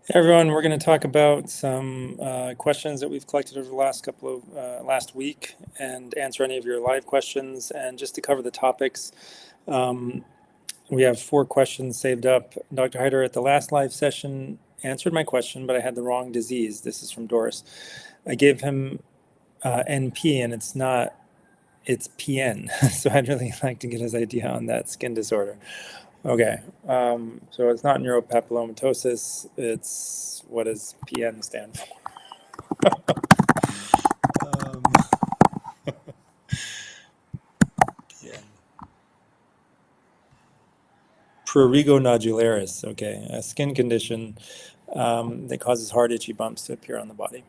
Hey everyone, we're going to talk about some questions that we've collected over the last week and answer any of your live questions. And just to cover the topics, um, we have 4 questions saved up. Dr. Haider at the last live session answered my question, but I had the wrong disease. This is from Doris. I gave him NP and it's PN. So I'd really like to get his idea on that skin disorder. Okay, so it's not neuropapillomatosis. What does PN stand for? Um, PN. Prurigo nodularis. Okay, a skin condition that causes hard, itchy bumps to appear on the body.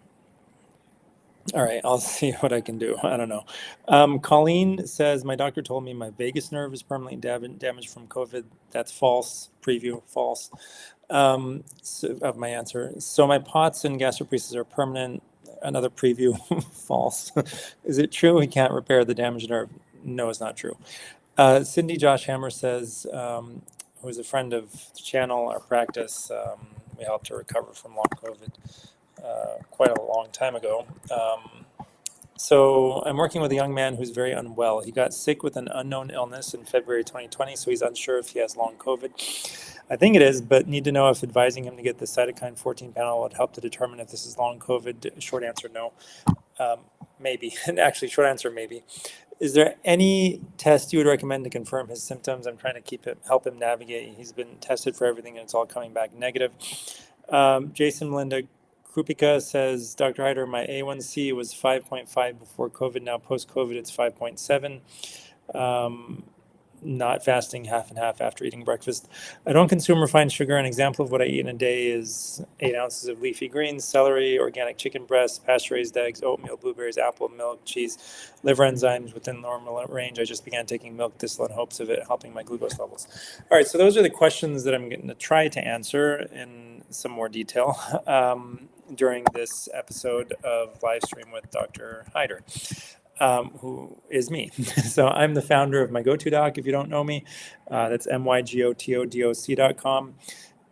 All right, I'll see what I can do. I don't know. Colleen says, my doctor told me my vagus nerve is permanently damaged from COVID. That's false. Preview, false. Of my answer. So my POTS and gastroparesis are permanent. Another preview, false. Is it true we can't repair the damaged nerve? No, it's not true. Cindy Josh Hammer says, who is a friend of the channel, our practice, we helped her recover from long COVID quite a long time ago. So I'm working with a young man who's very unwell. He got sick with an unknown illness in February 2020, so he's unsure if he has long COVID. I think it is, but need to know if advising him to get the cytokine 14 panel would help to determine if this is long COVID. Short answer, no. Maybe. And actually, short answer, maybe. Is there any test you would recommend to confirm his symptoms? I'm trying to help him navigate. He's been tested for everything and it's all coming back negative. Jason Melinda Krupika says, Dr. Haider, my A1C was 5.5 before COVID. Now post-COVID, it's 5.7. Not fasting, half and half after eating breakfast. I don't consume refined sugar. An example of what I eat in a day is 8 ounces of leafy greens, celery, organic chicken breasts, pasture-raised eggs, oatmeal, blueberries, apple, milk, cheese, liver enzymes within normal range. I just began taking milk thistle in hopes of it helping my glucose levels. All right, so those are the questions that I'm going to try to answer in some more detail during this episode of Livestream with Dr. Haider. Who is me. So I'm the founder of My Go-To Doc, if you don't know me. That's mygotodoc.com.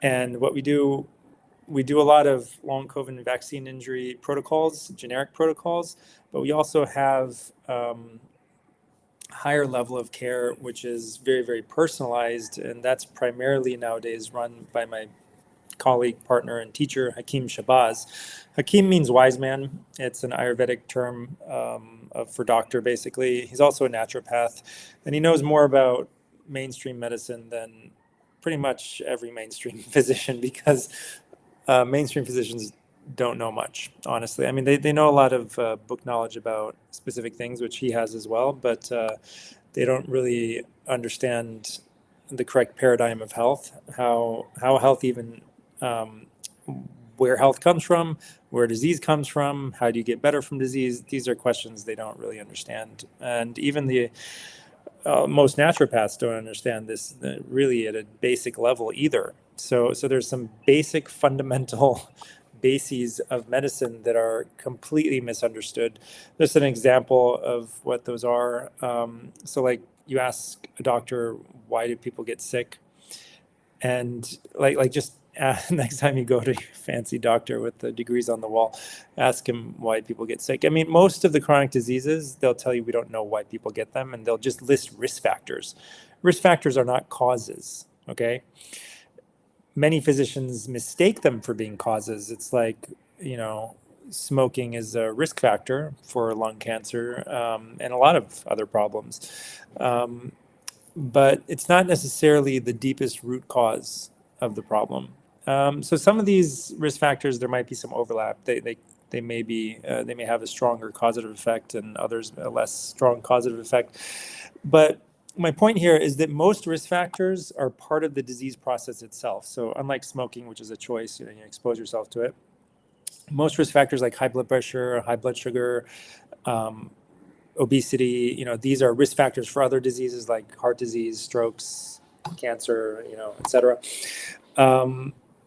And what we do a lot of long COVID vaccine injury protocols, generic protocols, but we also have higher level of care, which is very, very personalized. And that's primarily nowadays run by my colleague, partner, and teacher, Hakim Shabazz. Hakim means wise man. It's an Ayurvedic term for doctor, basically. He's also a naturopath, and he knows more about mainstream medicine than pretty much every mainstream physician, because mainstream physicians don't know much, honestly. I mean, they know a lot of book knowledge about specific things, which he has as well, but they don't really understand the correct paradigm of health, how health even where health comes from, where disease comes from, how do you get better from disease? These are questions they don't really understand. And even the most naturopaths don't understand this really at a basic level either. So there's some basic fundamental bases of medicine that are completely misunderstood. Just an example of what those are. So like you ask a doctor, why do people get sick? And like just next time you go to your fancy doctor with the degrees on the wall, ask him why people get sick. I mean, most of the chronic diseases, they'll tell you we don't know why people get them, and they'll just list risk factors. Risk factors are not causes, okay? Many physicians mistake them for being causes. It's like, smoking is a risk factor for lung cancer and a lot of other problems. But it's not necessarily the deepest root cause of the problem. So some of these risk factors, there might be some overlap. They may have a stronger causative effect and others a less strong causative effect. But my point here is that most risk factors are part of the disease process itself. So unlike smoking, which is a choice, you expose yourself to it. Most risk factors like high blood pressure, high blood sugar, obesity, these are risk factors for other diseases like heart disease, strokes, cancer, et cetera.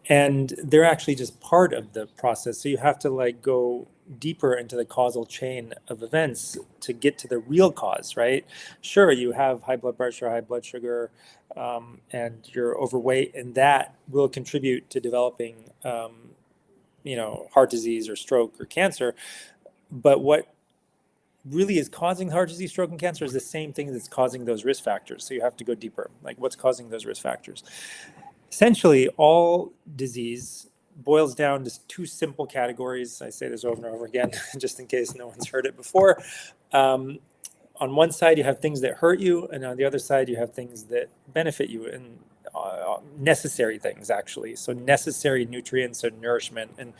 And they're actually just part of the process. So you have to go deeper into the causal chain of events to get to the real cause, right? Sure, you have high blood pressure, high blood sugar, and you're overweight, and that will contribute to developing, heart disease or stroke or cancer. But what really is causing heart disease, stroke, and cancer is the same thing that's causing those risk factors. So you have to go deeper. Like, what's causing those risk factors? Essentially, all disease boils down to two simple categories. I say this over and over again, just in case no one's heard it before. On one side, you have things that hurt you, and on the other side, you have things that benefit you, and necessary things, actually. So necessary nutrients and nourishment. And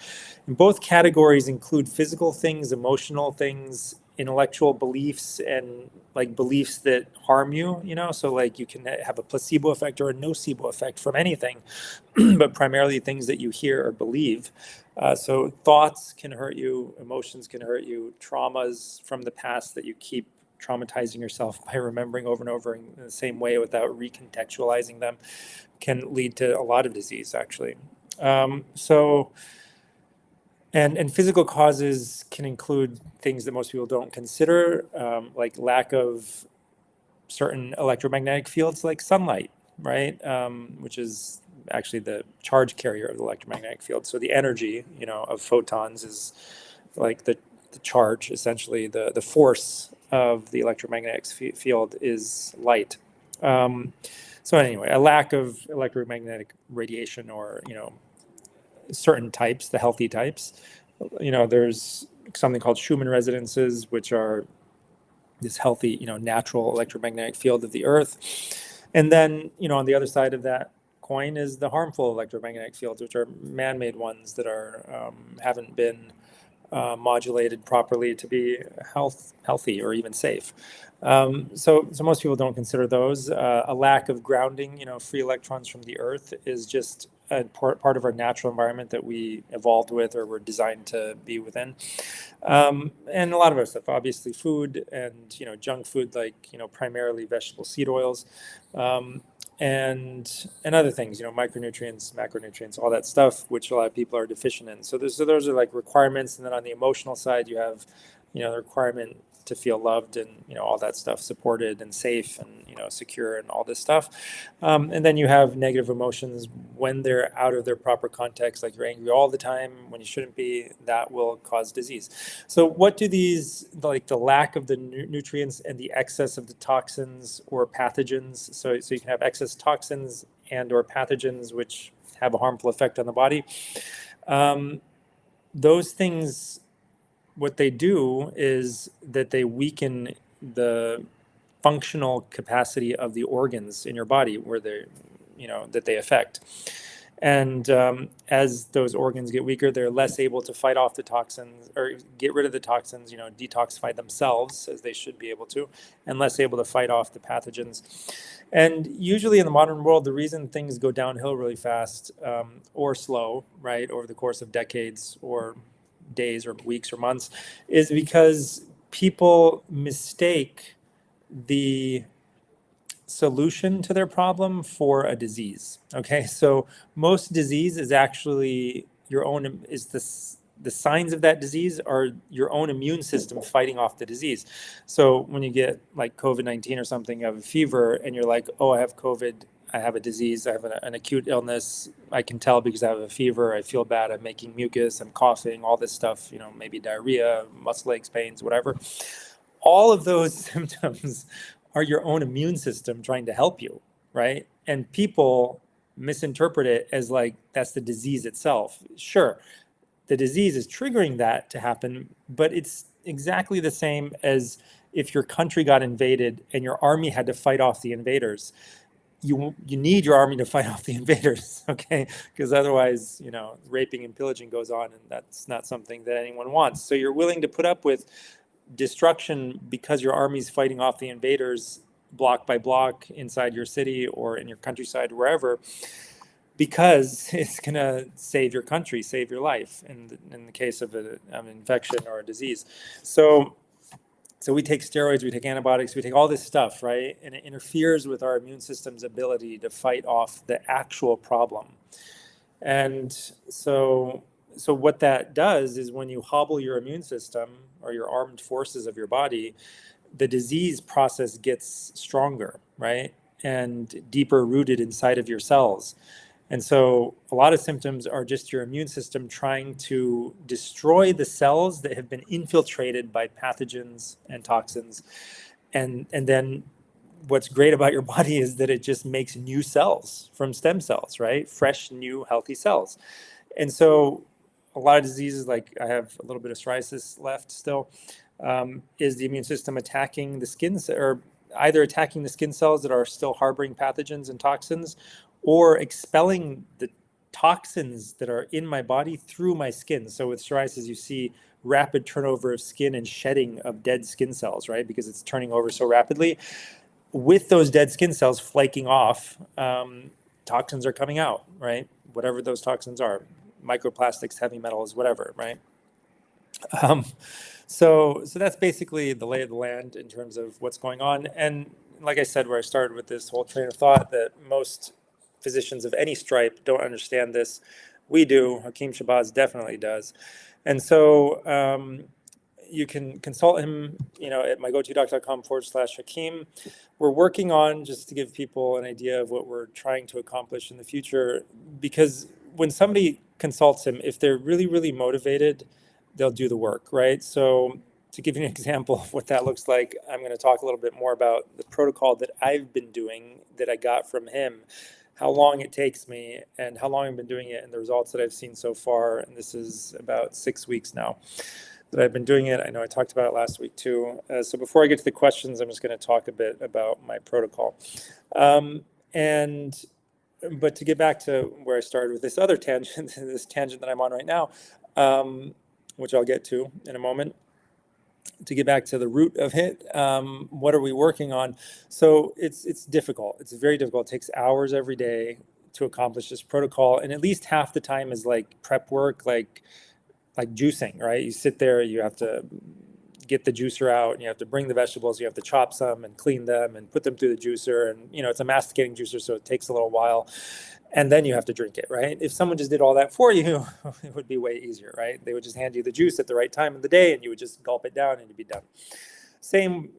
both categories include physical things, emotional things, intellectual beliefs, and like beliefs that harm you, so like you can have a placebo effect or a nocebo effect from anything, but primarily things that you hear or believe. So thoughts can hurt you, emotions can hurt you, traumas from the past that you keep traumatizing yourself by remembering over and over in the same way without recontextualizing them can lead to a lot of disease, actually. And physical causes can include things that most people don't consider, like lack of certain electromagnetic fields like sunlight, right? Which is actually the charge carrier of the electromagnetic field. So the energy, of photons is like the charge, essentially the force of the electromagnetic field is light. So anyway, a lack of electromagnetic radiation or, certain types, the healthy types. There's something called Schumann resonances, which are this healthy, natural electromagnetic field of the Earth. And then, on the other side of that coin is the harmful electromagnetic fields, which are man-made ones that are haven't been modulated properly to be healthy or even safe. So most people don't consider those. A lack of grounding, free electrons from the Earth is just a part of our natural environment that we evolved with or were designed to be within. And a lot of our stuff, obviously food and, junk food, like, primarily vegetable seed oils, and other things, micronutrients, macronutrients, all that stuff, which a lot of people are deficient in. So those are like requirements. And then on the emotional side, you have, the requirement to feel loved and, all that stuff, supported and safe and, secure and all this stuff. And then you have negative emotions when they're out of their proper context, like you're angry all the time when you shouldn't be, that will cause disease. So what do these, like the lack of the nutrients and the excess of the toxins or pathogens, so you can have excess toxins and or pathogens which have a harmful effect on the body. Those things, what they do is that they weaken the functional capacity of the organs in your body where they're, that they affect. And as those organs get weaker, they're less able to fight off the toxins or get rid of the toxins, detoxify themselves as they should be able to, and less able to fight off the pathogens. And usually in the modern world, the reason things go downhill really fast or slow, right, over the course of decades or days or weeks or months is because people mistake the solution to their problem for a disease. Okay, so most disease is actually the signs of that disease are your own immune system fighting off the disease. So when you get like COVID-19 or something, you have a fever and you're like, oh, I have COVID, I have a disease, I have an acute illness, I can tell because I have a fever, I feel bad, I'm making mucus, I'm coughing, all this stuff, maybe diarrhea, muscle aches, pains, whatever. All of those symptoms are your own immune system trying to help you, right? And people misinterpret it as like, that's the disease itself. Sure, the disease is triggering that to happen, but it's exactly the same as if your country got invaded and your army had to fight off the invaders. You need your army to fight off the invaders, okay? Because otherwise, raping and pillaging goes on, and that's not something that anyone wants. So you're willing to put up with destruction because your army's fighting off the invaders block by block inside your city or in your countryside, wherever, because it's going to save your country, save your life in the case of an infection or a disease. So we take steroids, we take antibiotics, we take all this stuff, right? And it interferes with our immune system's ability to fight off the actual problem. And so so what that does is when you hobble your immune system or your armed forces of your body, the disease process gets stronger, right? And deeper rooted inside of your cells. And so a lot of symptoms are just your immune system trying to destroy the cells that have been infiltrated by pathogens and toxins. And then what's great about your body is that it just makes new cells from stem cells, right? Fresh, new, healthy cells. And so a lot of diseases, like I have a little bit of psoriasis left still, is the immune system attacking the skin, or either attacking the skin cells that are still harboring pathogens and toxins, or expelling the toxins that are in my body through my skin. So with psoriasis, you see rapid turnover of skin and shedding of dead skin cells, right? Because it's turning over so rapidly. With those dead skin cells flaking off, toxins are coming out, right? Whatever those toxins are, microplastics, heavy metals, whatever, right? Um, so that's basically the lay of the land in terms of what's going on. And like I said, where I started with this whole train of thought, that most physicians of any stripe don't understand this. We do. Hakeem Shabazz definitely does. And so you can consult him, at mygotodoc.com/Hakeem. We're working on, just to give people an idea of what we're trying to accomplish in the future, because when somebody consults him, if they're really, really motivated, they'll do the work, right? So to give you an example of what that looks like, I'm going to talk a little bit more about the protocol that I've been doing that I got from him, how long it takes me and how long I've been doing it and the results that I've seen so far. And this is about 6 weeks now that I've been doing it. I know I talked about it last week too. So before I get to the questions, I'm just going to talk a bit about my protocol. But to get back to where I started with this other tangent, this tangent that I'm on right now, which I'll get to in a moment, to get back to the root of it, what are we working on? So it's difficult. It's very difficult. It takes hours every day to accomplish this protocol, and at least half the time is like prep work, like juicing, right? You sit there, you have to get the juicer out, and you have to bring the vegetables, you have to chop some and clean them and put them through the juicer, and it's a masticating juicer, so it takes a little while. And then you have to drink it, right? If someone just did all that for you, it would be way easier, right? They would just hand you the juice at the right time of the day and you would just gulp it down and you'd be done. Same,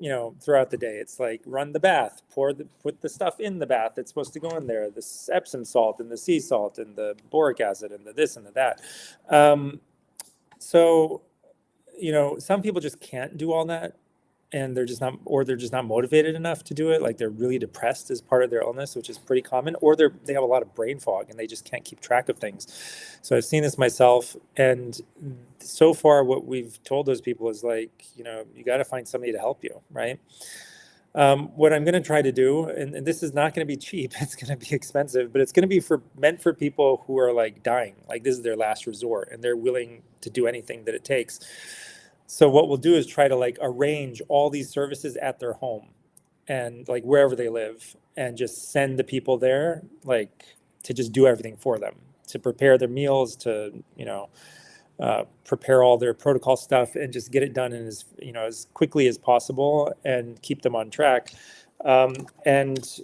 throughout the day. It's like run the bath, put the stuff in the bath that's supposed to go in there, the Epsom salt and the sea salt and the boric acid and the this and the that. So, some people just can't do all that, and they're just not motivated enough to do it. Like they're really depressed as part of their illness, which is pretty common, or they have a lot of brain fog and they just can't keep track of things. So I've seen this myself, and so far what we've told those people is like, you got to find somebody to help you, right? What I'm going to try to do, and this is not going to be cheap, it's going to be expensive, but it's going to be meant for people who are like dying, like this is their last resort and they're willing to do anything that it takes. So what we'll do is try to like arrange all these services at their home and like wherever they live, and just send the people there, like to just do everything for them, to prepare their meals, to, prepare all their protocol stuff, and just get it done in as quickly as possible and keep them on track. And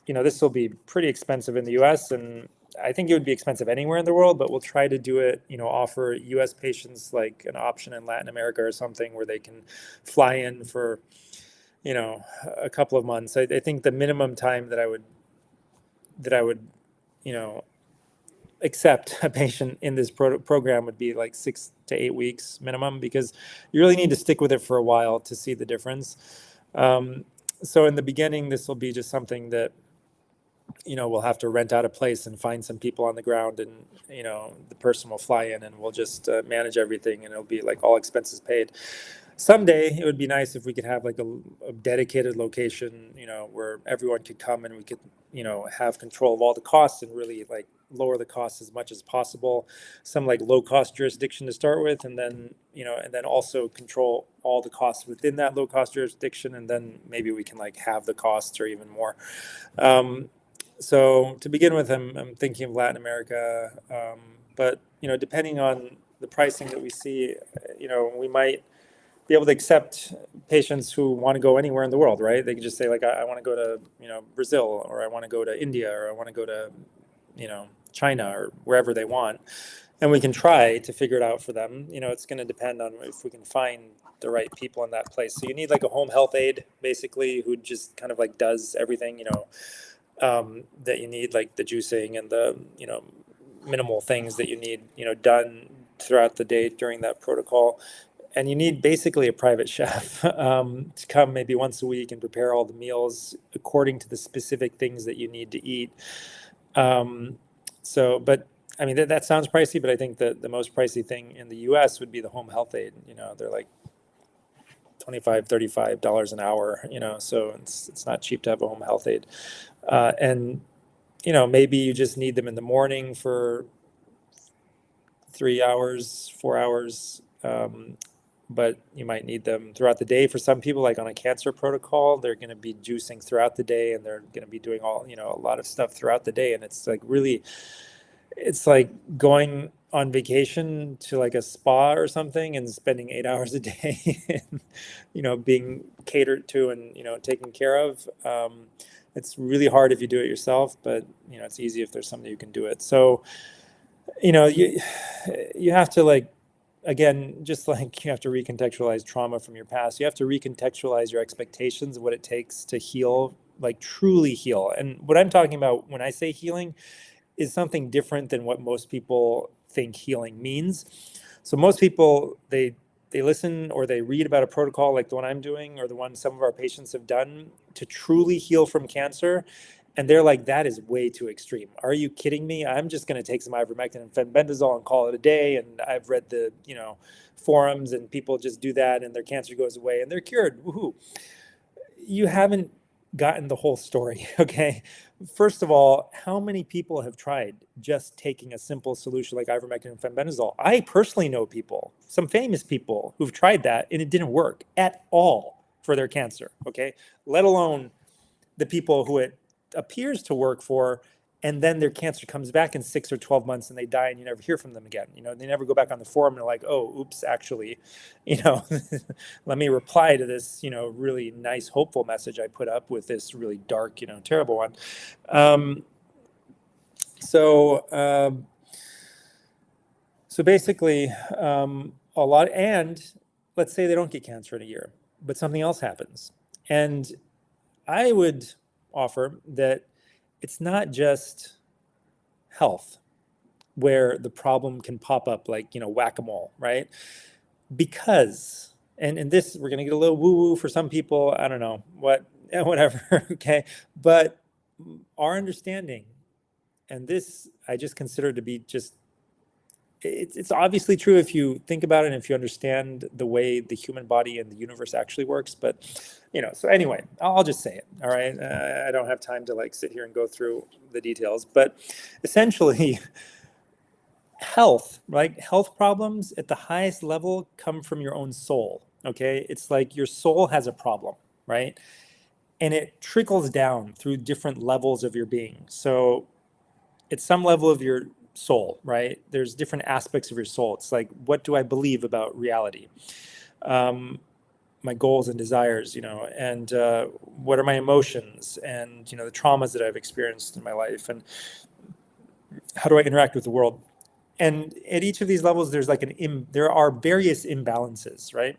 this will be pretty expensive in the US, and I think it would be expensive anywhere in the world, but we'll try to do it, offer US patients like an option in Latin America or something where they can fly in for, a couple of months. I think the minimum time that I would, accept a patient in this program would be like 6 to 8 weeks minimum, because you really need to stick with it for a while to see the difference. So in the beginning, this will be just something that, we'll have to rent out a place and find some people on the ground, and, the person will fly in and we'll just manage everything, and it'll be like all expenses paid. Someday it would be nice if we could have like a dedicated location, where everyone could come and we could, have control of all the costs and really like lower the costs as much as possible. Some like low cost jurisdiction to start with, and then, and then also control all the costs within that low cost jurisdiction. And then maybe we can like have the costs or even more. So to begin with, I'm thinking of Latin America, but depending on the pricing that we see, we might be able to accept patients who want to go anywhere in the world, right? They can just say like, I want to go to Brazil, or I want to go to India, or I want to go to China, or wherever they want, and we can try to figure it out for them. It's going to depend on if we can find the right people in that place. So you need like a home health aide, basically, who just kind of like does everything, that you need, like the juicing and the, minimal things that you need, done throughout the day during that protocol. And you need basically a private chef to come maybe once a week and prepare all the meals according to the specific things that you need to eat. But I mean, that sounds pricey, but I think that the most pricey thing in the US would be the home health aid. They're like $25, $35 an hour, so it's not cheap to have a home health aid. And, maybe you just need them in the morning for 3 hours, 4 hours. But you might need them throughout the day. For some people, like on a cancer protocol, they're going to be juicing throughout the day, and they're going to be doing all, a lot of stuff throughout the day. And it's like really, it's like going on vacation to like a spa or something and spending 8 hours a day and, being catered to and, taken care of. It's really hard if you do it yourself, but, it's easy if there's somebody who can do it. So, you have to like, again, just like you have to recontextualize trauma from your past, you have to recontextualize your expectations of what it takes to heal, like truly heal. And what I'm talking about when I say healing is something different than what most people think healing means. So most people, they listen or they read about a protocol like the one I'm doing or the one some of our patients have done to truly heal from cancer. And they're like, that is way too extreme. Are you kidding me? I'm just going to take some ivermectin and fenbendazole and call it a day. And I've read the, forums, and people just do that and their cancer goes away and they're cured. Woohoo. You haven't gotten the whole story, okay? First of all, how many people have tried just taking a simple solution like ivermectin and fenbendazole? I personally know people, some famous people, who've tried that and it didn't work at all for their cancer, okay? Let alone the people who it appears to work for, and then their cancer comes back in 6 or 12 months and they die and you never hear from them again. They never go back on the forum and they're like, oh, oops, actually, let me reply to this, really nice, hopeful message I put up with this really dark, terrible one. So basically, a lot, and let's say they don't get cancer in a year, but something else happens. And I would offer that it's not just health where the problem can pop up like, whack-a-mole, right? Because, and this, we're going to get a little woo-woo for some people, I don't know, whatever, okay? But our understanding, and this I just consider to be just, it's obviously true if you think about it and if you understand the way the human body and the universe actually works. But, so anyway, I'll just say it. All right. I don't have time to like sit here and go through the details, but essentially health, right? Health problems at the highest level come from your own soul. Okay. It's like your soul has a problem, right? And it trickles down through different levels of your being. So at some level of your soul, right? There's different aspects of your soul. It's like, what do I believe about reality? My goals and desires, and what are my emotions and, the traumas that I've experienced in my life, and how do I interact with the world? And at each of these levels, there's like there are various imbalances, right?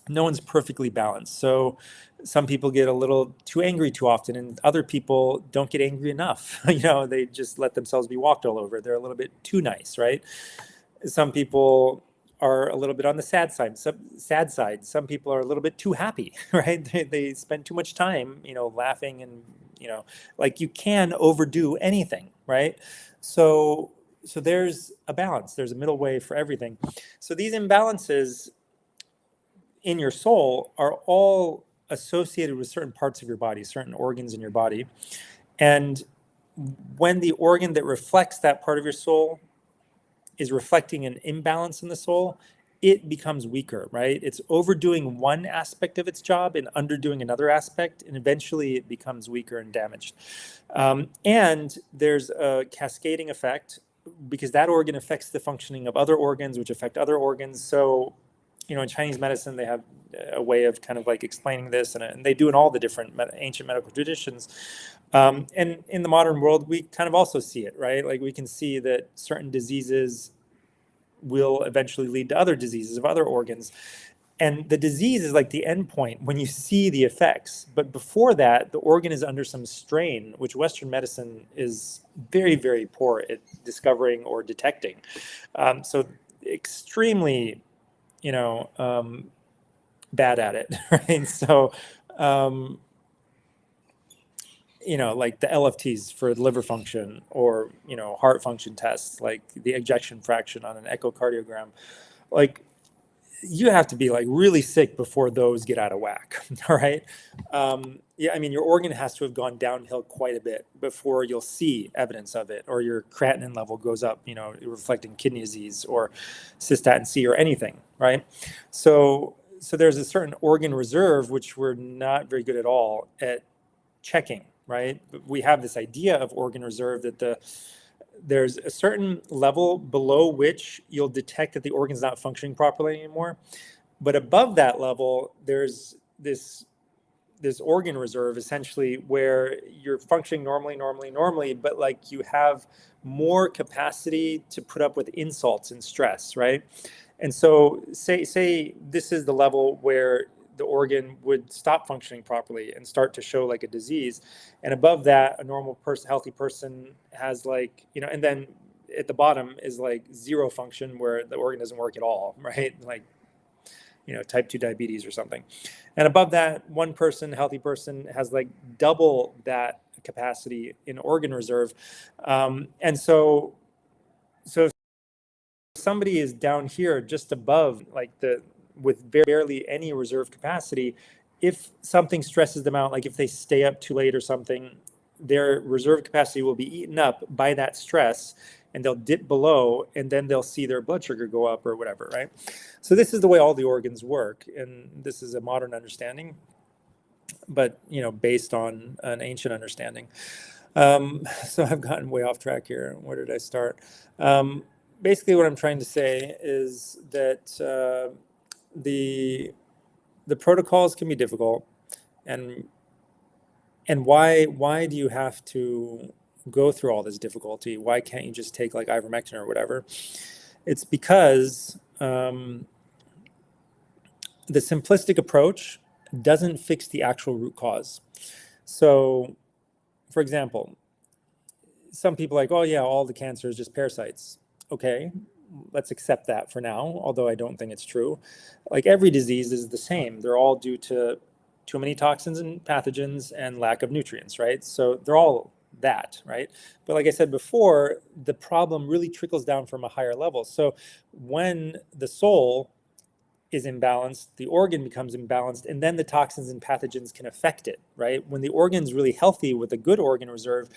No one's perfectly balanced. So some people get a little too angry too often, and other people don't get angry enough. They just let themselves be walked all over. They're a little bit too nice, right? Some people are a little bit on the sad side. Some people are a little bit too happy, right? They spend too much time, laughing and, like you can overdo anything, right? So there's a balance. There's a middle way for everything. So these imbalances in your soul are all associated with certain parts of your body, certain organs in your body. And when the organ that reflects that part of your soul is reflecting an imbalance in the soul, it becomes weaker, right? It's overdoing one aspect of its job and underdoing another aspect, and eventually it becomes weaker and damaged. And there's a cascading effect because that organ affects the functioning of other organs, which affect other organs. So in Chinese medicine, they have a way of kind of like explaining this, and they do in all the different ancient medical traditions. And in the modern world, we kind of also see it, right? Like we can see that certain diseases will eventually lead to other diseases of other organs. And the disease is like the end point when you see the effects. But before that, the organ is under some strain, which Western medicine is very, very poor at discovering or detecting. So extremely, bad at it, right? So, like the LFTs for liver function, or, heart function tests, like the ejection fraction on an echocardiogram, like you have to be like really sick before those get out of whack. All right. Yeah, I mean, your organ has to have gone downhill quite a bit before you'll see evidence of it, or your creatinine level goes up, reflecting kidney disease or cystatin C or anything, right? So there's a certain organ reserve which we're not very good at all at checking, right? We have this idea of organ reserve that there's a certain level below which you'll detect that the organ's not functioning properly anymore. But above that level, there's this organ reserve essentially where you're functioning normally, but like you have more capacity to put up with insults and stress, right? And so say this is the level where the organ would stop functioning properly and start to show like a disease. And above that, a normal person, healthy person has like, and then at the bottom is like zero function where the organ doesn't work at all, right? Like, type 2 diabetes or something. And above that, one person, healthy person, has like double that capacity in organ reserve. And so if somebody is down here just above like with barely any reserve capacity, if something stresses them out, like if they stay up too late or something, their reserve capacity will be eaten up by that stress, and they'll dip below, and then they'll see their blood sugar go up or whatever, right? So this is the way all the organs work, and this is a modern understanding, but based on an ancient understanding. So I've gotten way off track here. Where did I start? Basically, what I'm trying to say is that the protocols can be difficult, and why do you have to go through all this difficulty? Why can't you just take like ivermectin or whatever? It's because the simplistic approach doesn't fix the actual root cause. So, for example, some people are like, oh yeah, all the cancer is just parasites. Okay, let's accept that for now, although I don't think it's true. Like every disease is the same. They're all due to too many toxins and pathogens and lack of nutrients, right? So they're all that, right? But like I said before, the problem really trickles down from a higher level. So when the soul is imbalanced, the organ becomes imbalanced, and then the toxins and pathogens can affect it, right? When the organ's really healthy with a good organ reserve,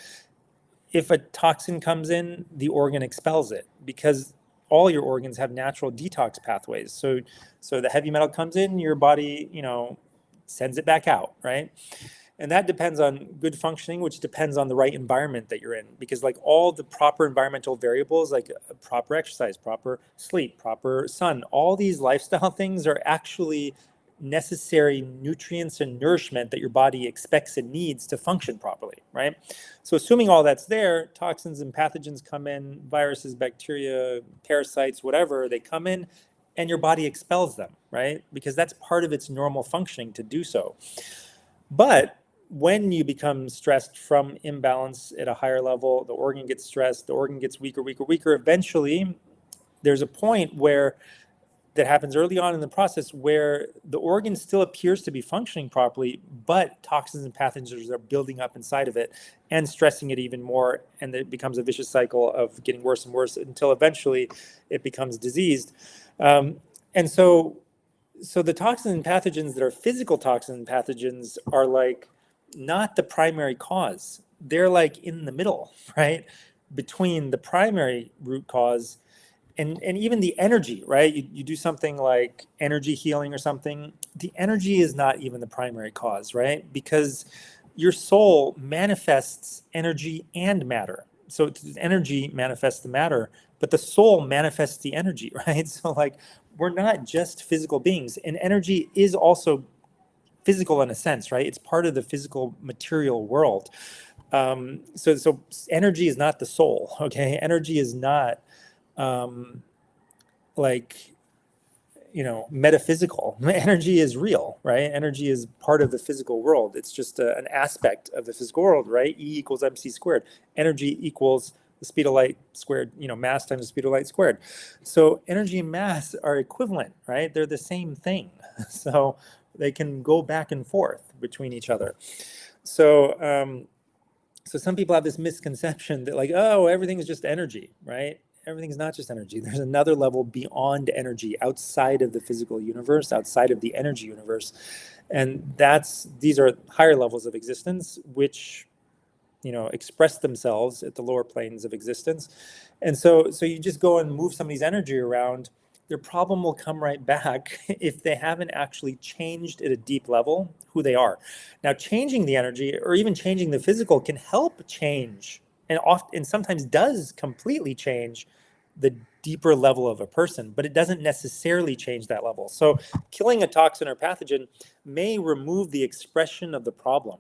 if a toxin comes in, the organ expels it because all your organs have natural detox pathways. So the heavy metal comes in, your body, sends it back out, right? And that depends on good functioning, which depends on the right environment that you're in, because like all the proper environmental variables, like proper exercise, proper sleep, proper sun, all these lifestyle things are actually necessary nutrients and nourishment that your body expects and needs to function properly, right? So assuming all that's there, toxins and pathogens come in, viruses, bacteria, parasites, whatever, they come in and your body expels them, right? Because that's part of its normal functioning to do so. But when you become stressed from imbalance at a higher level, the organ gets stressed, the organ gets weaker. Eventually, there's a point where that happens early on in the process where the organ still appears to be functioning properly, but toxins and pathogens are building up inside of it and stressing it even more. And it becomes a vicious cycle of getting worse and worse until eventually it becomes diseased. And so the toxins and pathogens that are physical toxins and pathogens are like not the primary cause. They're like in the middle, right? Between the primary root cause and even the energy, right? You do something like energy healing or something. The energy is not even the primary cause, right? Because your soul manifests energy and matter. So the energy manifests the matter, but the soul manifests the energy, right? So like we're not just physical beings, and energy is also physical in a sense, right? It's part of the physical material world. So energy is not the soul, okay? Energy is not like, metaphysical. Energy is real, right? Energy is part of the physical world. It's just an aspect of the physical world, right? E equals mc squared. Energy equals the speed of light squared, mass times the speed of light squared. So energy and mass are equivalent, right? They're the same thing. So they can go back and forth between each other. So some people have this misconception that, like, oh, everything is just energy, right? Everything's not just energy. There's another level beyond energy, outside of the physical universe, outside of the energy universe. And these are higher levels of existence, which, express themselves at the lower planes of existence. And so you just go and move somebody's energy around, their problem will come right back if they haven't actually changed at a deep level who they are. Now, changing the energy or even changing the physical can help change, and often sometimes does completely change the deeper level of a person, but it doesn't necessarily change that level. So killing a toxin or pathogen may remove the expression of the problem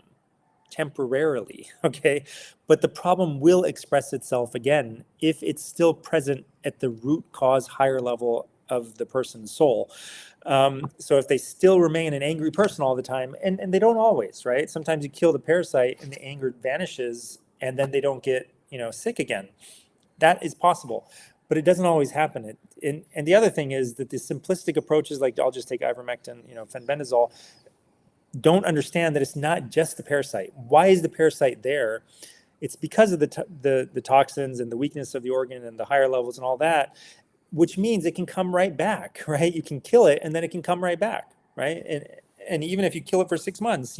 temporarily, okay? But the problem will express itself again if it's still present at the root cause higher level of the person's soul. So if they still remain an angry person all the time, and they don't always, right? Sometimes you kill the parasite and the anger vanishes and then they don't get, sick again. That is possible, but it doesn't always happen. And the other thing is that the simplistic approaches, like I'll just take ivermectin, fenbendazole, don't understand that it's not just the parasite. Why is the parasite there? It's because of the toxins and the weakness of the organ and the higher levels and all that, which means it can come right back, right? You can kill it and then it can come right back, right? And even if you kill it for 6 months,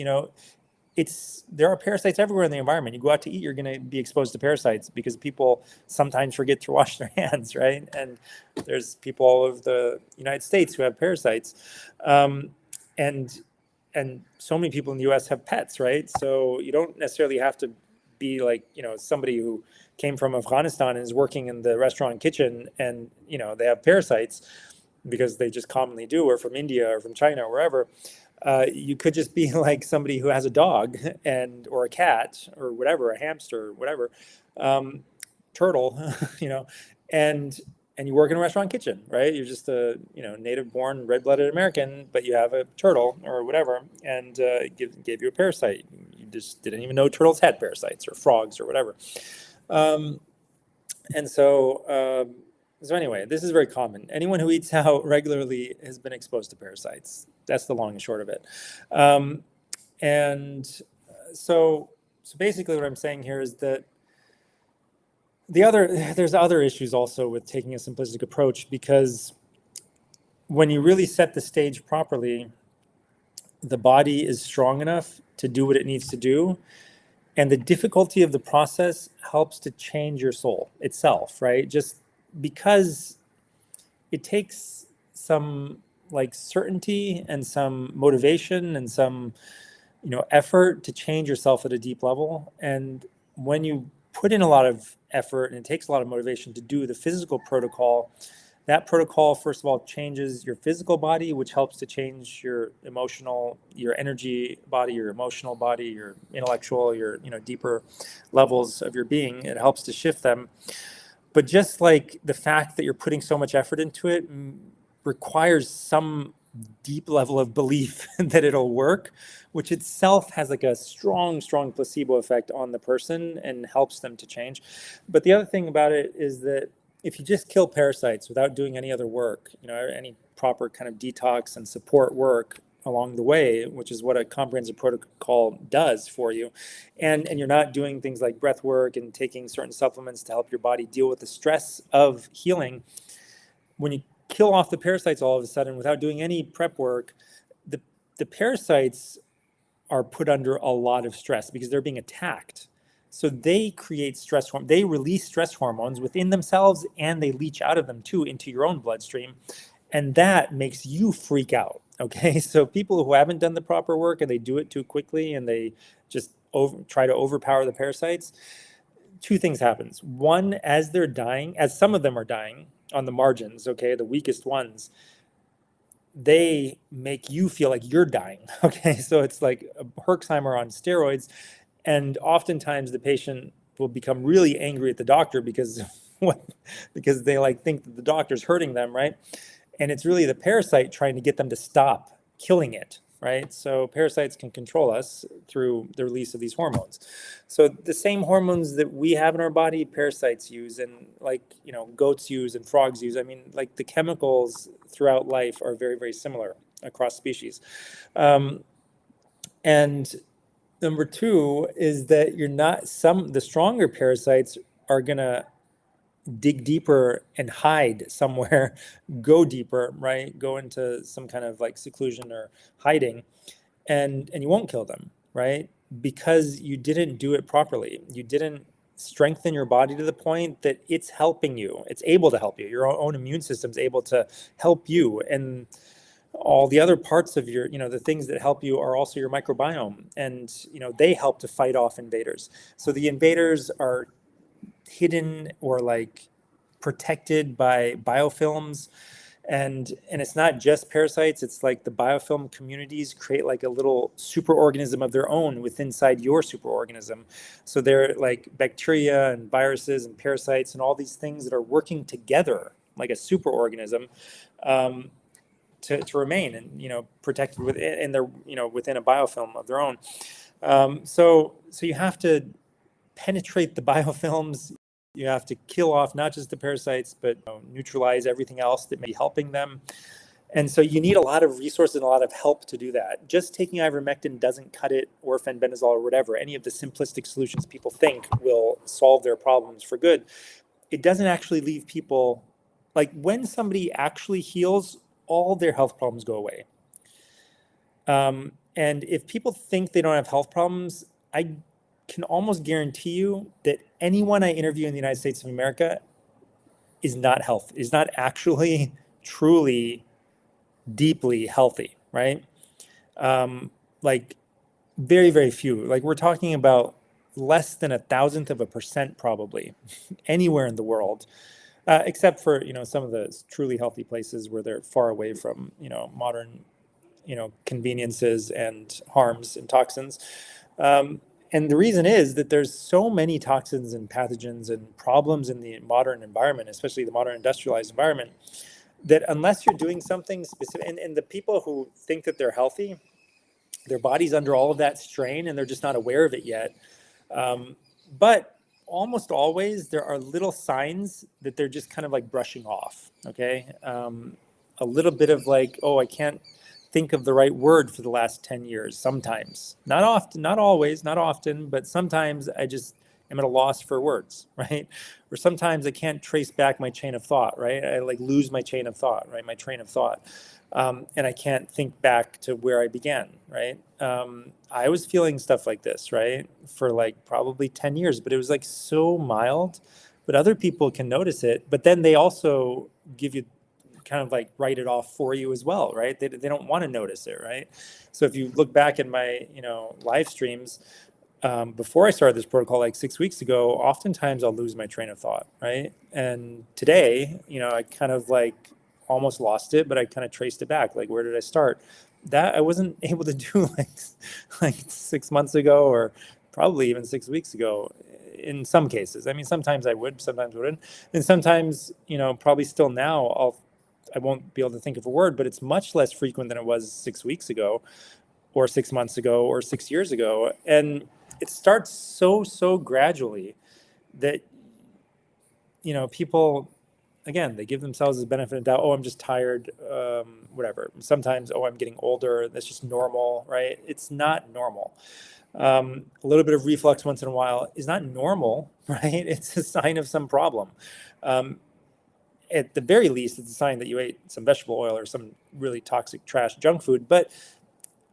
there are parasites everywhere in the environment. You go out to eat, you're going to be exposed to parasites because people sometimes forget to wash their hands, right? And there's people all over the United States who have parasites. And so many people in the US have pets, right? So you don't necessarily have to be like, somebody who came from Afghanistan and is working in the restaurant kitchen and, they have parasites because they just commonly do, or from India or from China or wherever. You could just be like somebody who has a dog or a cat or whatever, a hamster or whatever, turtle, and you work in a restaurant kitchen, right? You're just a native-born, red-blooded American, but you have a turtle or whatever, and gave you a parasite. You just didn't even know turtles had parasites, or frogs or whatever. And so anyway, this is very common. Anyone who eats out regularly has been exposed to parasites. That's the long and short of it. And so basically what I'm saying here is that there's other issues also with taking a simplistic approach, because when you really set the stage properly, the body is strong enough to do what it needs to do. And the difficulty of the process helps to change your soul itself, right? Just because it takes some certainty and some motivation and some, effort to change yourself at a deep level. And when you put in a lot of effort and it takes a lot of motivation to do the physical protocol, that protocol, first of all, changes your physical body, which helps to change your energy body, your emotional body, your intellectual, your, deeper levels of your being. It helps to shift them. But just like the fact that you're putting so much effort into it requires some deep level of belief that it'll work, which itself has like a strong placebo effect on the person and helps them to change. But the other thing about it is that if you just kill parasites without doing any other work, any proper kind of detox and support work along the way, which is what a comprehensive protocol does for you, and you're not doing things like breath work and taking certain supplements to help your body deal with the stress of healing, when you kill off the parasites all of a sudden without doing any prep work, the parasites are put under a lot of stress because they're being attacked. So they create they release stress hormones within themselves, and they leach out of them too into your own bloodstream. And that makes you freak out. Okay. So people who haven't done the proper work and they do it too quickly and they just try to overpower the parasites, two things happens. One, as they're dying, as some of them are dying on the margins, okay, the weakest ones, they make you feel like you're dying. Okay. So it's like a Herxheimer on steroids. And oftentimes the patient will become really angry at the doctor because because they like think that the doctor's hurting them, right? And it's really the parasite trying to get them to stop killing it, right? So parasites can control us through the release of these hormones. So the same hormones that we have in our body, parasites use, and like, goats use and frogs use. I mean, like the chemicals throughout life are very, very similar across species. Um, and number two is that the stronger parasites are gonna dig deeper and hide somewhere, go deeper, right? Go into some kind of like seclusion or hiding, and you won't kill them, right? Because you didn't do it properly. You didn't strengthen your body to the point that it's helping you. It's able to help you. Your own immune system's able to help you. And all the other parts of your, the things that help you are also your microbiome. And, they help to fight off invaders. So the invaders are hidden or like protected by biofilms, and it's not just parasites. It's like the biofilm communities create like a little superorganism of their own within inside your superorganism. So they're like bacteria and viruses and parasites and all these things that are working together like a superorganism, to remain and protected within, and they're within a biofilm of their own. So you have to penetrate the biofilms. You have to kill off not just the parasites, but neutralize everything else that may be helping them. And so you need a lot of resources and a lot of help to do that. Just taking ivermectin doesn't cut it, or fenbendazole or whatever, any of the simplistic solutions people think will solve their problems for good. It doesn't actually leave people, like when somebody actually heals, all their health problems go away. And if people think they don't have health problems, I can almost guarantee you that anyone I interview in the United States of America is not actually truly deeply healthy, right? Like very, very few. Like we're talking about less than 1,000% probably anywhere in the world, except for some of the truly healthy places where they're far away from modern conveniences and harms and toxins. And the reason is that there's so many toxins and pathogens and problems in the modern environment, especially the modern industrialized environment, that unless you're doing something specific, and the people who think that they're healthy, their body's under all of that strain and they're just not aware of it yet. But almost always there are little signs that they're just kind of like brushing off, okay? A little bit of like, oh, I can't think of the right word for the last 10 years sometimes. Not often, not always, not often, but sometimes I just am at a loss for words, right? Or sometimes I can't trace back my chain of thought, right? I like lose my chain of thought, right? My train of thought. And I can't think back to where I began, right? I was feeling stuff like this, right? For like probably 10 years, but it was like so mild, but other people can notice it. But then they also give you kind of like write it off for you as well, right? They don't want to notice it, right? So if you look back in my, live streams, before I started this protocol like 6 weeks ago, oftentimes I'll lose my train of thought, right? And today, I kind of like almost lost it, but I kind of traced it back. Like, where did I start? That I wasn't able to do like 6 months ago, or probably even 6 weeks ago in some cases. I mean, sometimes I would, sometimes wouldn't. And sometimes, probably still now I won't be able to think of a word, but it's much less frequent than it was 6 weeks ago or 6 months ago or 6 years ago. And it starts so gradually that, people, again, they give themselves the benefit of doubt. Oh, I'm just tired, whatever. Sometimes, oh, I'm getting older. That's just normal, right? It's not normal. A little bit of reflux once in a while is not normal, right? It's a sign of some problem. At the very least, it's a sign that you ate some vegetable oil or some really toxic trash junk food. But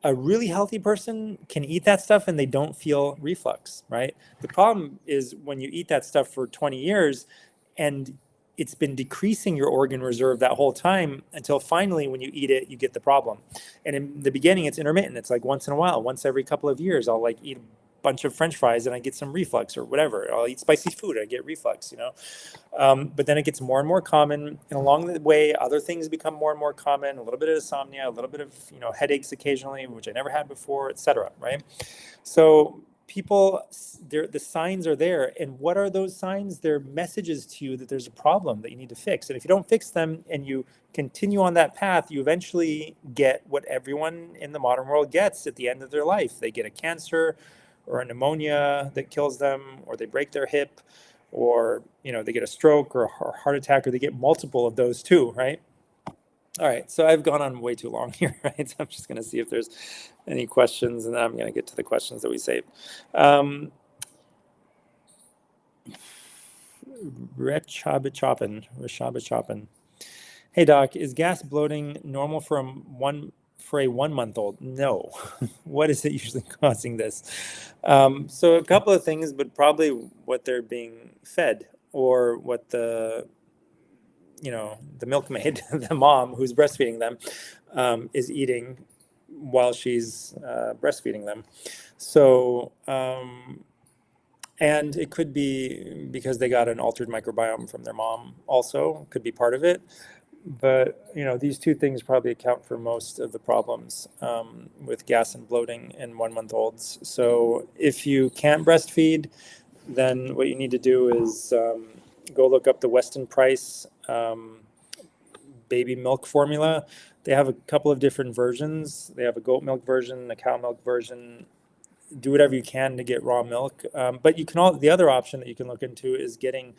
a really healthy person can eat that stuff and they don't feel reflux, right? The problem is when you eat that stuff for 20 years and it's been decreasing your organ reserve that whole time until finally when you eat it, you get the problem. And in the beginning, it's intermittent. It's like once in a while, once every couple of years, I'll like eat a bunch of French fries and I get some reflux or whatever. I'll eat spicy food, I get reflux, but then it gets more and more common, and along the way, other things become more and more common. A little bit of insomnia, a little bit of headaches occasionally, which I never had before, etc. Right? So people, the signs are there. And what are those signs? They're messages to you that there's a problem that you need to fix. And if you don't fix them and you continue on that path, you eventually get what everyone in the modern world gets at the end of their life. They get a cancer or a pneumonia that kills them, or they break their hip, or they get a stroke or a heart attack, or they get multiple of those too, right? All right, so I've gone on way too long here, right? So I'm just going to see if there's any questions, and then I'm going to get to the questions that we saved. Reshabachoppin. Hey doc, is gas bloating normal for a 1-month-old? No. What is it usually causing this? So a couple of things, but probably what they're being fed, or what the milkmaid, the mom who's breastfeeding them, is eating while she's breastfeeding them. So, and it could be because they got an altered microbiome from their mom also, could be part of it. But, these two things probably account for most of the problems with gas and bloating in 1-month-olds. So if you can't breastfeed, then what you need to do is go look up the Weston Price baby milk formula. They have a couple of different versions. They have a goat milk version, a cow milk version. Do whatever you can to get raw milk. But the other option that you can look into is getting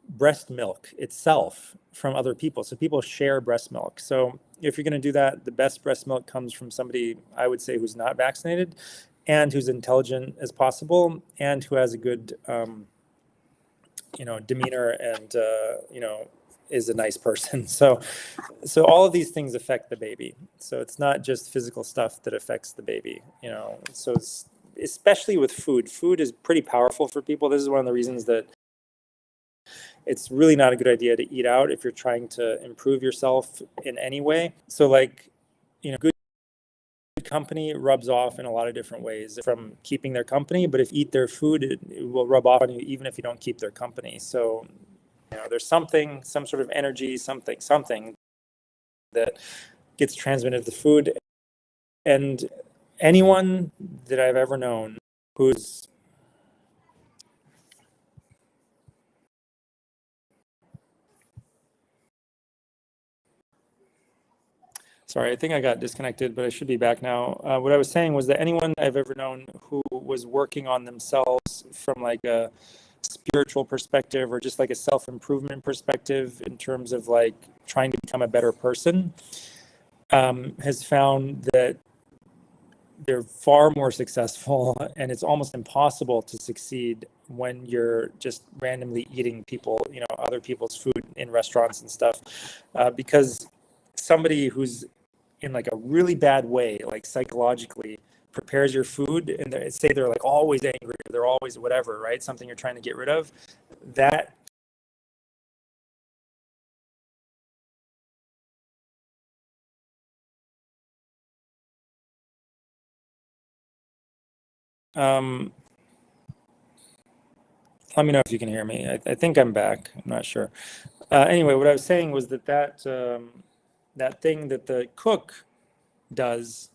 breast milk itself from other people. So people share breast milk. So if you're going to do that, the best breast milk comes from somebody, I would say, who's not vaccinated and who's intelligent as possible and who has a good, demeanor and, is a nice person. So all of these things affect the baby. So it's not just physical stuff that affects the baby, So especially with food. Food is pretty powerful for people. This is one of the reasons that it's really not a good idea to eat out if you're trying to improve yourself in any way. So good company rubs off in a lot of different ways from keeping their company, but if you eat their food, it will rub off on you even if you don't keep their company. So, there's some sort of energy, something that gets transmitted to the food. And anyone that I've ever known who's sorry, I think I got disconnected, but I should be back now. What I was saying was that anyone I've ever known who was working on themselves from like a spiritual perspective or just like a self-improvement perspective in terms of like trying to become a better person, has found that they're far more successful, and it's almost impossible to succeed when you're just randomly eating other people's food in restaurants and stuff, because somebody who's in like a really bad way, like psychologically, prepares your food, and say they're like always angry, or they're always whatever, right? Something you're trying to get rid of. That um, let me know if you can hear me. I think I'm back. I'm not sure. Anyway, what I was saying was that thing that the cook does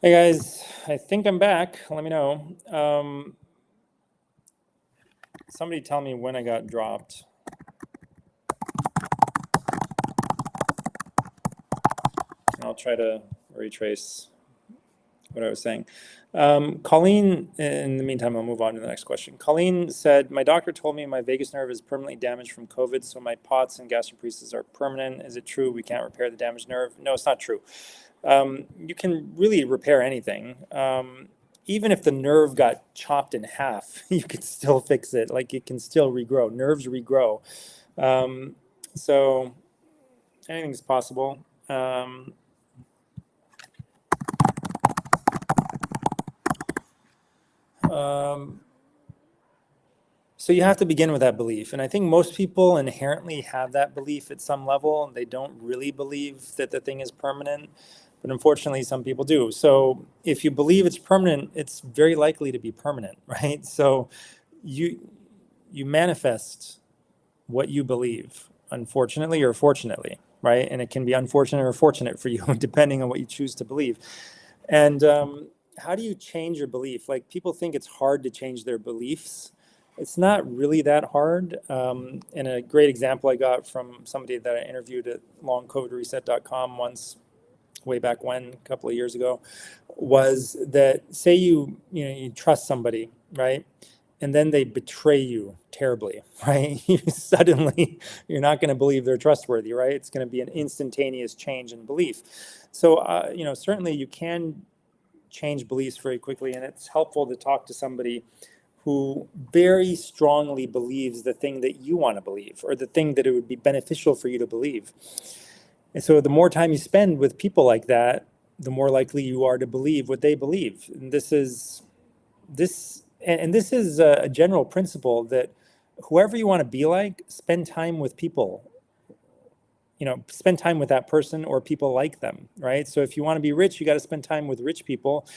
Hey guys, I think I'm back. Let me know. Somebody tell me when I got dropped, and I'll try to retrace what I was saying. Colleen, in the meantime, I'll move on to the next question. Colleen said, my doctor told me my vagus nerve is permanently damaged from COVID, so my POTS and gastroparesis are permanent. Is it true we can't repair the damaged nerve? No, it's not true. You can really repair anything. Even if the nerve got chopped in half, you could still fix it. Like it can still regrow. Nerves regrow. So anything's possible. Um, So you have to begin with that belief. And I think most people inherently have that belief at some level, and they don't really believe that the thing is permanent. But unfortunately, some people do. So if you believe it's permanent, it's very likely to be permanent, right? So you you manifest what you believe, unfortunately or fortunately, right? And it can be unfortunate or fortunate for you, depending on what you choose to believe. And how do you change your belief? Like people think it's hard to change their beliefs. It's not really that hard. And a great example I got from somebody that I interviewed at longcovidreset.com once, way back when, a couple of years ago, was that say you trust somebody, right? And then they betray you terribly, right? Suddenly, you're not going to believe they're trustworthy, right? It's going to be an instantaneous change in belief. So, certainly you can change beliefs very quickly, and it's helpful to talk to somebody who very strongly believes the thing that you want to believe or the thing that it would be beneficial for you to believe. And so the more time you spend with people like that, the more likely you are to believe what they believe. And this is a general principle that whoever you want to be like, spend time with people, spend time with that person or people like them, right? So if you want to be rich, you got to spend time with rich people,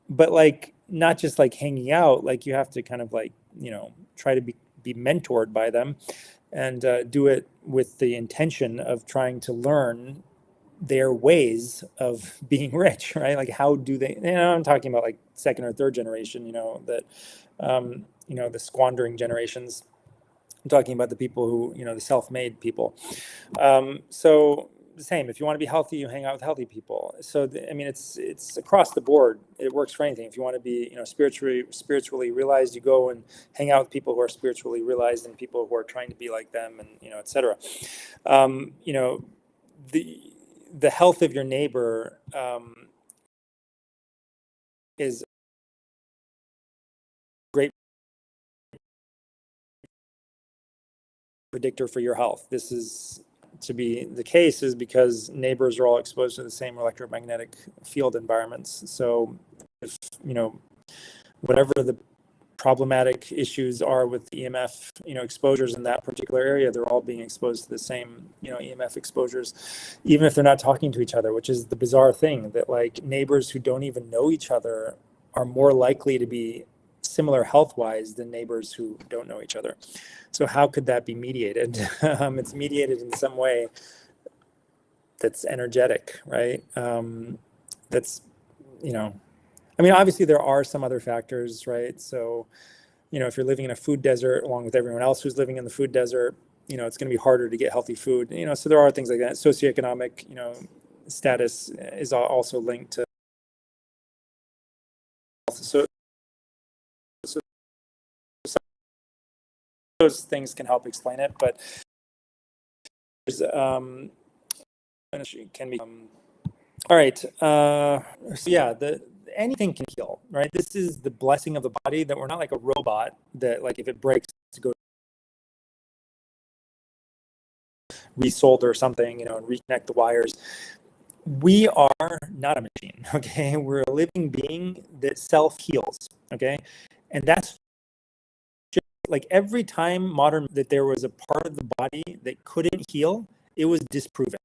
but like not just like hanging out, like you have to kind of like, try to be mentored by them and do it with the intention of trying to learn their ways of being rich, right? Like how do they, I'm talking about like second or third generation, that, the squandering generations. I'm talking about the people who, the self-made people. So the same, if you want to be healthy, you hang out with healthy people. So, I mean, it's across the board. It works for anything. If you want to be, spiritually realized, you go and hang out with people who are spiritually realized and people who are trying to be like them and, et cetera. The, the health of your neighbor is a great predictor for your health. This is to be the case is because neighbors are all exposed to the same electromagnetic field environments. So if, whatever the problematic issues are with EMF, exposures in that particular area, they're all being exposed to the same, EMF exposures, even if they're not talking to each other, which is the bizarre thing that like neighbors who don't even know each other are more likely to be similar health-wise than neighbors who don't know each other. So how could that be mediated? It's mediated in some way that's energetic, right? That's, I mean, obviously there are some other factors, right? So, if you're living in a food desert along with everyone else who's living in the food desert, it's going to be harder to get healthy food. So there are things like that. Socioeconomic, status is also linked to health. So those things can help explain it, but there's, can be. All right. So yeah, anything can heal, right? This is the blessing of the body that we're not like a robot that like if it breaks to go resolder or something, and reconnect the wires. We are not a machine, okay? We're a living being that self-heals, okay? And that's just, like every time modern that there was a part of the body that couldn't heal, it was disproven,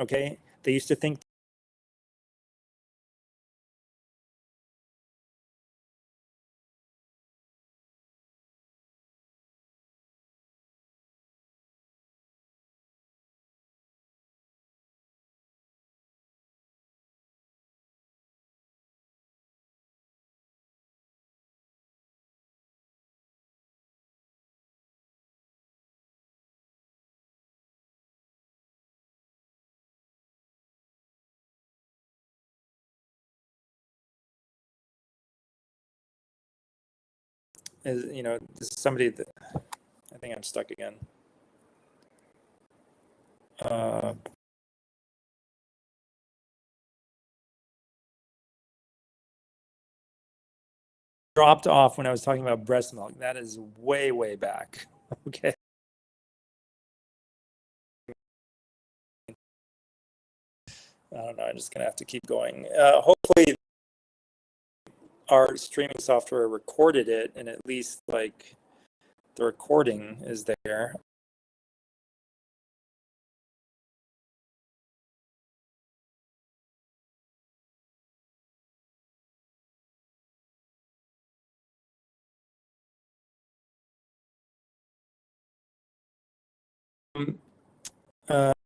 okay? They used to think is, this is somebody that, I think I'm stuck again. Dropped off when I was talking about breast milk. That is way, way back. Okay. I don't know. I'm just going to have to keep going. Hopefully, our streaming software recorded it, and at least like the recording is there.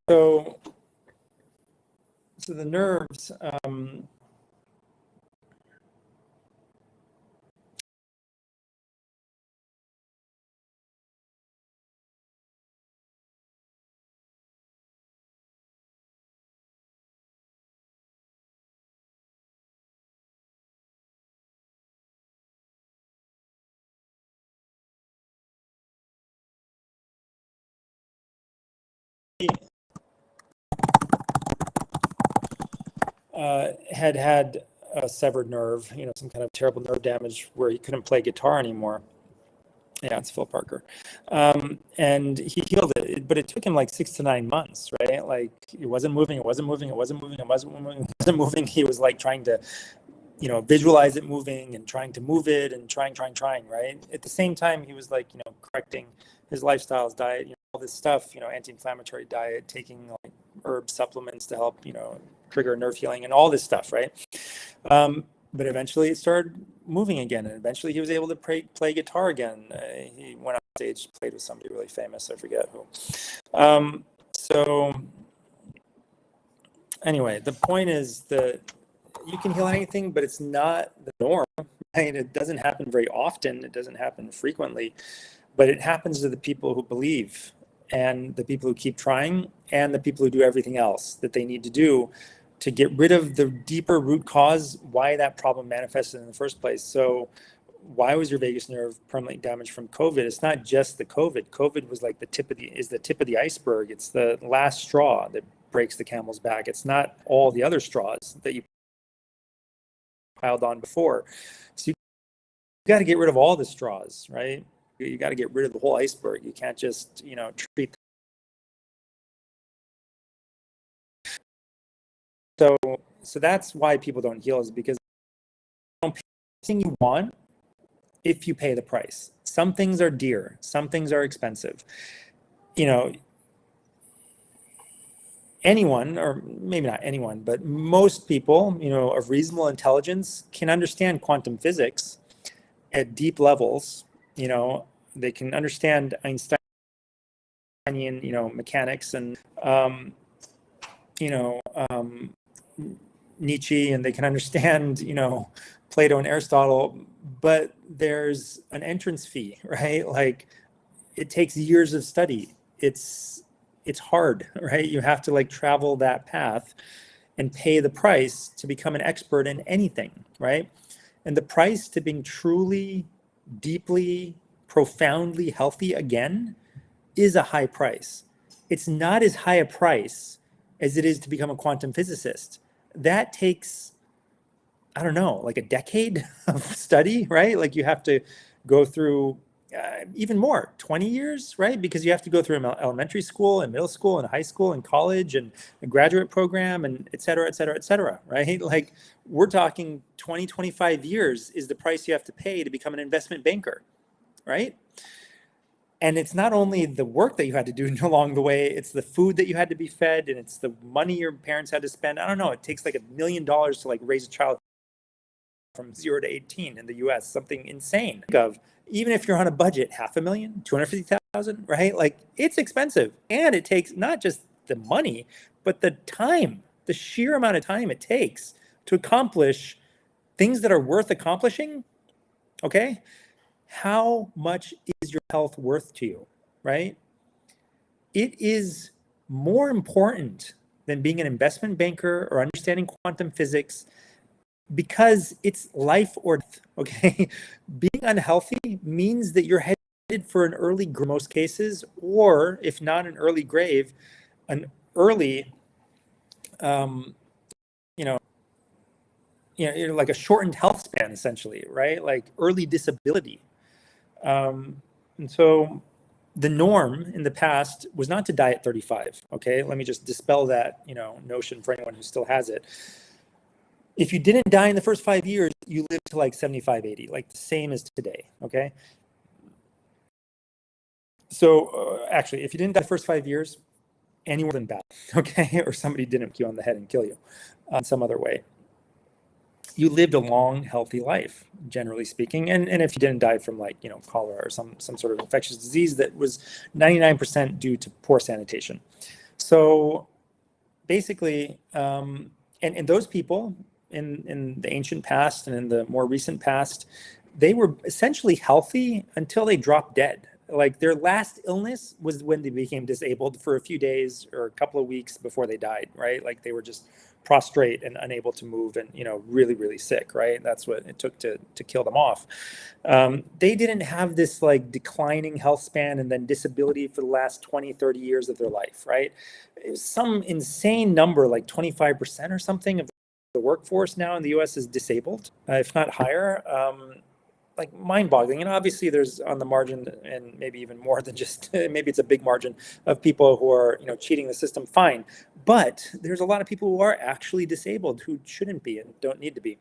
So the nerves. Had a severed nerve, some kind of terrible nerve damage where he couldn't play guitar anymore. Yeah, it's Phil Parker. And he healed it, but it took him like 6 to 9 months, right? Like it wasn't moving, it wasn't moving, it wasn't moving, it wasn't moving, it wasn't moving. He was like trying to, visualize it moving and trying to move it and trying, right? At the same time, he was like, correcting his lifestyle, his diet, all this stuff, anti-inflammatory diet, taking like herb supplements to help, trigger nerve healing and all this stuff, right? But eventually it started moving again, and eventually he was able to play guitar again. He went on stage, played with somebody really famous, I forget who. So anyway, the point is that you can heal anything, but it's not the norm, right? It doesn't happen very often. It doesn't happen frequently, but it happens to the people who believe, and the people who keep trying, and the people who do everything else that they need to do to get rid of the deeper root cause why that problem manifested in the first place. So why was your vagus nerve permanently damaged from COVID? It's not just the COVID. COVID was like the tip of the iceberg. It's the last straw that breaks the camel's back. It's not all the other straws that you piled on before. So you got to get rid of all the straws, right? You got to get rid of the whole iceberg. You can't just, treat. So that's why people don't heal, is because you don't pay everything you want if you pay the price. Some things are dear, some things are expensive. Anyone, or maybe not anyone, but most people, of reasonable intelligence can understand quantum physics at deep levels. They can understand Einsteinian, mechanics, and Nietzsche, and they can understand, Plato and Aristotle, but there's an entrance fee, right? Like it takes years of study. It's hard, right? You have to like travel that path and pay the price to become an expert in anything, right? And the price to being truly, deeply, profoundly healthy again is a high price. It's not as high a price as it is to become a quantum physicist. That takes, I don't know, like a decade of study, right? Like you have to go through even more, 20 years, right? Because you have to go through elementary school and middle school and high school and college and a graduate program and et cetera, right? Like we're talking 20, 25 years is the price you have to pay to become an investment banker, right? And it's not only the work that you had to do along the way, it's the food that you had to be fed, and it's the money your parents had to spend. I don't know, it takes like $1 million to like raise a child from 0 to 18 in the US, something insane. Even if you're on a budget, $500,000, 250,000, right? Like it's expensive, and it takes not just the money, but the time, the sheer amount of time it takes to accomplish things that are worth accomplishing. Okay, how much is your health worth to you, right? It is more important than being an investment banker or understanding quantum physics because it's life or death, okay? Being unhealthy means that you're headed for an early grave in most cases, or if not an early grave, an early, um, you know, like a shortened health span, essentially, right? Like early disability. And so the norm in the past was not to die at 35. Okay, let me just dispel that notion for anyone who still has it. If you didn't die in the first 5 years, you lived to like 75, 80, like the same as today. Okay, so actually, if you didn't die the first 5 years, any more than bad. Okay, or somebody didn't kill you on the head and kill you in some other way. You lived a long, healthy life, generally speaking. And if you didn't die from like, cholera or some sort of infectious disease that was 99% due to poor sanitation. So basically, and those people in the ancient past and in the more recent past, they were essentially healthy until they dropped dead. Like their last illness was when they became disabled for a few days or a couple of weeks before they died, right? Like they were just prostrate and unable to move and, really, really sick, right? That's what it took to kill them off. They didn't have this like declining health span and then disability for the last 20, 30 years of their life, right? It was some insane number, like 25% or something of the workforce now in the US is disabled, if not higher. Like mind-boggling. And obviously there's on the margin, and maybe even more than just, maybe it's a big margin of people who are, cheating the system, fine. But there's a lot of people who are actually disabled who shouldn't be and don't need to be.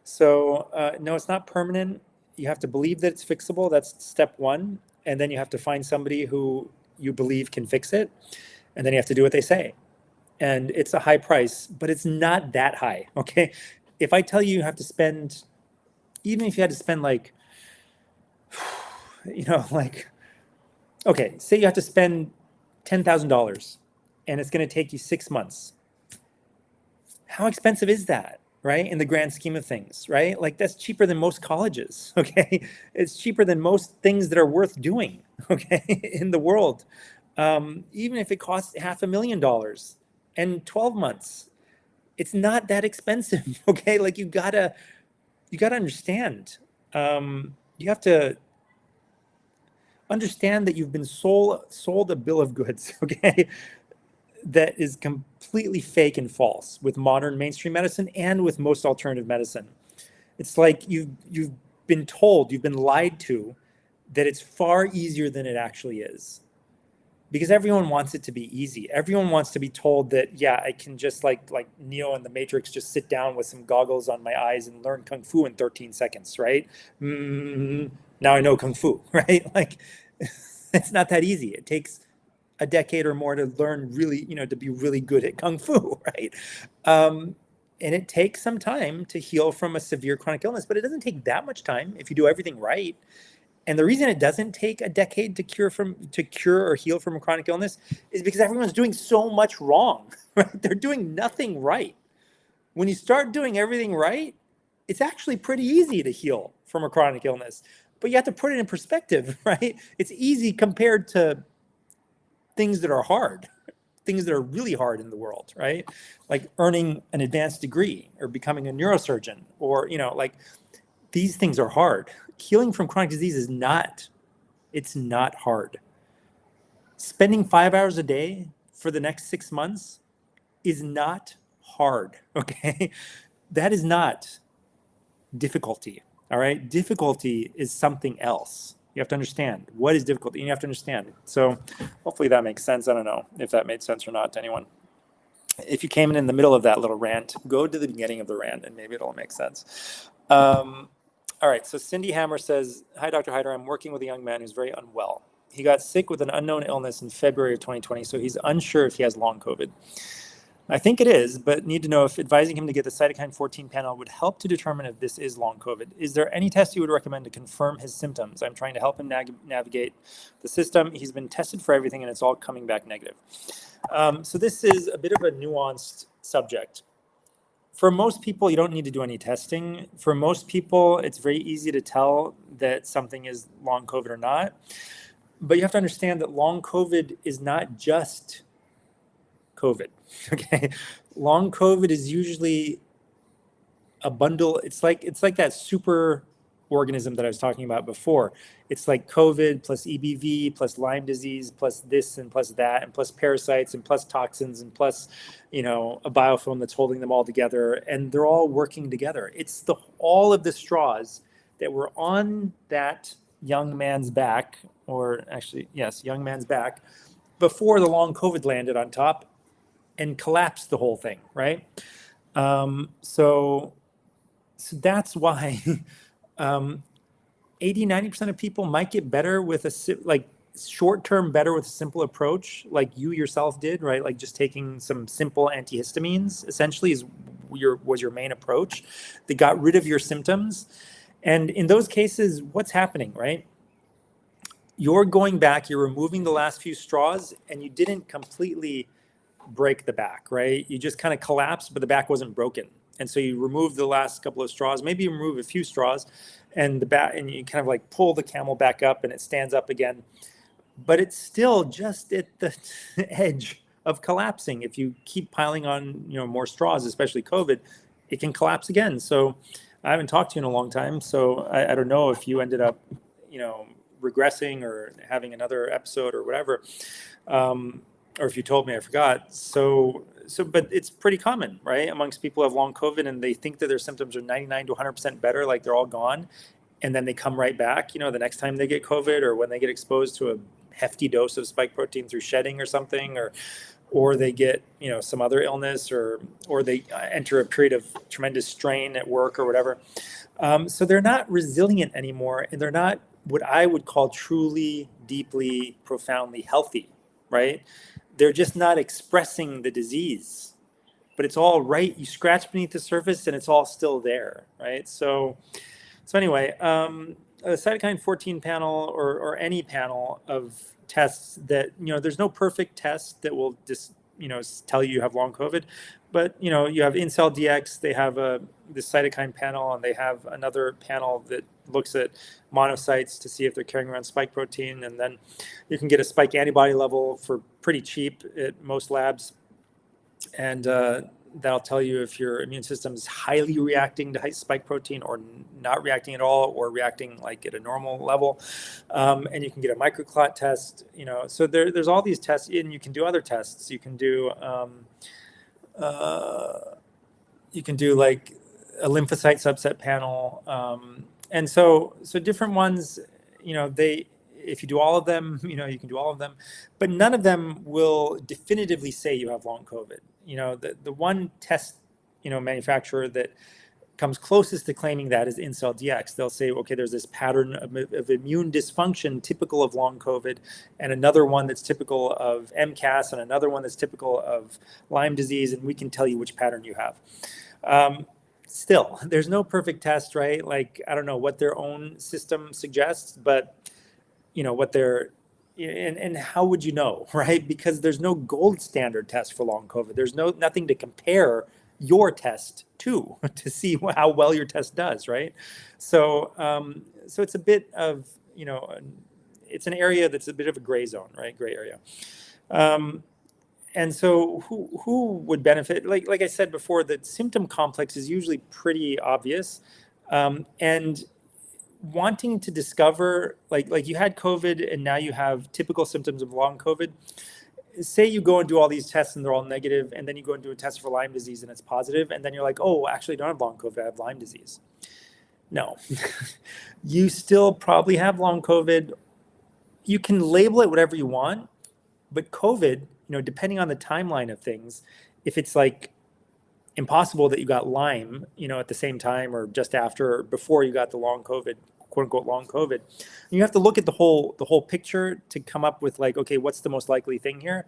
So no, it's not permanent. You have to believe that it's fixable. That's step one. And then you have to find somebody who you believe can fix it. And then you have to do what they say. And it's a high price, but it's not that high, okay? If I tell you have to spend, even if you had to spend like, like, okay, say you have to spend $10,000 and it's going to take you 6 months. How expensive is that, right? In the grand scheme of things, right? Like that's cheaper than most colleges, okay? It's cheaper than most things that are worth doing, okay, in the world. Even if it costs $500,000 and 12 months, it's not that expensive, okay? Like you gotta understand. You have to understand that you've been sold a bill of goods, okay, that is completely fake and false with modern mainstream medicine and with most alternative medicine. It's like you've been told, you've been lied to, that it's far easier than it actually is. Because everyone wants it to be easy. Everyone wants to be told that, yeah, I can just like Neo in the Matrix, just sit down with some goggles on my eyes and learn Kung Fu in 13 seconds, right? Now I know Kung Fu, right? Like, it's not that easy. It takes a decade or more to learn really, to be really good at Kung Fu, right? And it takes some time to heal from a severe chronic illness, but it doesn't take that much time if you do everything right. And the reason it doesn't take a decade to cure or heal from a chronic illness is because everyone's doing so much wrong, right? They're doing nothing right. When you start doing everything right, it's actually pretty easy to heal from a chronic illness. But you have to put it in perspective, right? It's easy compared to things that are hard, things that are really hard in the world, right? Like earning an advanced degree or becoming a neurosurgeon, or, like these things are hard. Healing from chronic disease is not, it's not hard. Spending 5 hours a day for the next 6 months is not hard, okay? That is not difficulty, all right? Difficulty is something else. You have to understand what is difficulty, and you have to understand. So hopefully that makes sense. I don't know if that made sense or not to anyone. If you came in the middle of that little rant, go to the beginning of the rant and maybe it'll make sense. All right, so Cindy Hammer says, hi, Dr. Haider. I'm working with a young man who's very unwell. He got sick with an unknown illness in February of 2020, so he's unsure if he has long COVID. I think it is, but need to know if advising him to get the cytokine 14 panel would help to determine if this is long COVID. Is there any test you would recommend to confirm his symptoms? I'm trying to help him navigate the system. He's been tested for everything and it's all coming back negative. So this is a bit of a nuanced subject. For most people, you don't need to do any testing. For most people, it's very easy to tell that something is long COVID or not. But you have to understand that long COVID is not just COVID, okay? Long COVID is usually a bundle. It's like that super organism that I was talking about before. It's like COVID plus EBV plus Lyme disease plus this and plus that and plus parasites and plus toxins and plus, a biofilm that's holding them all together, and they're all working together. It's all of the straws that were on that young man's back, or actually, yes, young man's back, before the long COVID landed on top and collapsed the whole thing, right? So that's why 80-90% of people might get better with short-term better with a simple approach, like you yourself did, right? Like just taking some simple antihistamines essentially was your main approach that got rid of your symptoms. And in those cases, what's happening, right? You're going back, you're removing the last few straws, and you didn't completely break the back, right? You just kind of collapsed, but the back wasn't broken. And so you remove the last couple of straws, maybe you remove a few straws, and and you kind of like pull the camel back up and it stands up again. But it's still just at the edge of collapsing. If you keep piling on, more straws, especially COVID, it can collapse again. So I haven't talked to you in a long time. So I don't know if you ended up, regressing or having another episode or whatever. Or if you told me, I forgot. But it's pretty common, right? Amongst people who have long COVID and they think that their symptoms are 99 to 100% better, like they're all gone. And then they come right back, the next time they get COVID or when they get exposed to a hefty dose of spike protein through shedding or something, or they get, some other illness or they enter a period of tremendous strain at work or whatever. So they're not resilient anymore, and they're not what I would call truly, deeply, profoundly healthy, right? They're just not expressing the disease, but it's all right. You scratch beneath the surface and it's all still there, right? So anyway, a cytokine 14 panel or any panel of tests that, there's no perfect test that will just, tell you have long COVID, but, you have InCell DX, they have this cytokine panel, and they have another panel that looks at monocytes to see if they're carrying around spike protein. And then you can get a spike antibody level for pretty cheap at most labs. And that'll tell you if your immune system is highly reacting to spike protein or not reacting at all, or reacting like at a normal level. And you can get a microclot test, so there's all these tests, and you can do other tests. You can do like a lymphocyte subset panel. And so different ones, if you do all of them, you can do all of them, but none of them will definitively say you have long COVID. The one test, manufacturer that comes closest to claiming that is InCell DX. They'll say, okay, there's this pattern of immune dysfunction typical of long COVID, and another one that's typical of MCAS, and another one that's typical of Lyme disease, and we can tell you which pattern you have. Still, there's no perfect test, right? Like, I don't know what their own system suggests, but what they're, and how would you know, right? Because there's no gold standard test for long COVID. There's nothing to compare your test to see how well your test does, right? So it's a bit of, it's an area that's a bit of a gray zone, right? Gray area. And so who would benefit? Like I said before, the symptom complex is usually pretty obvious. And wanting to discover, like you had COVID and now you have typical symptoms of long COVID. Say you go and do all these tests and they're all negative, and then you go and do a test for Lyme disease and it's positive, and then you're like, oh, actually I don't have long COVID, I have Lyme disease. No, you still probably have long COVID. You can label it whatever you want, but COVID, depending on the timeline of things, if it's like impossible that you got Lyme, at the same time or just after or before you got the long COVID, quote unquote long COVID, you have to look at the whole picture to come up with like, okay, what's the most likely thing here?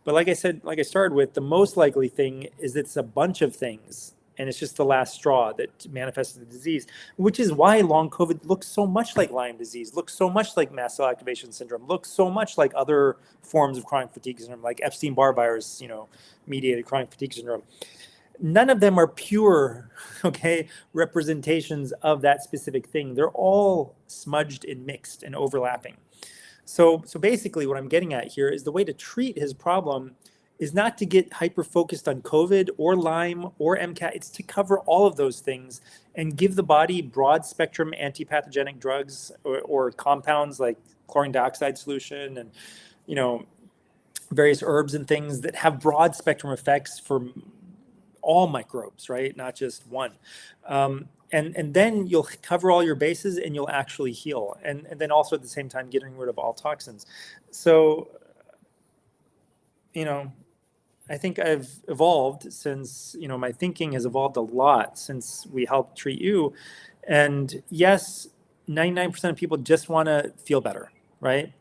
But like I said, like I started with, the most likely thing is it's a bunch of things, and it's just the last straw that manifests the disease, which is why long COVID looks so much like Lyme disease, looks so much like mast cell activation syndrome, looks so much like other forms of chronic fatigue syndrome, like Epstein-Barr virus, mediated chronic fatigue syndrome. None of them are pure, representations of that specific thing. They're all smudged and mixed and overlapping. So basically what I'm getting at here is the way to treat his problem is not to get hyper focused on COVID or Lyme or MCAT. It's to cover all of those things and give the body broad spectrum antipathogenic drugs or compounds like chlorine dioxide solution and, you know, various herbs and things that have broad spectrum effects for all microbes, right? Not just one. And then you'll cover all your bases and you'll actually heal. And then also at the same time, getting rid of all toxins. So, you know, I think I've evolved since, you know, my thinking has evolved a lot since we helped treat you. And yes, 99% of people just want to feel better, right?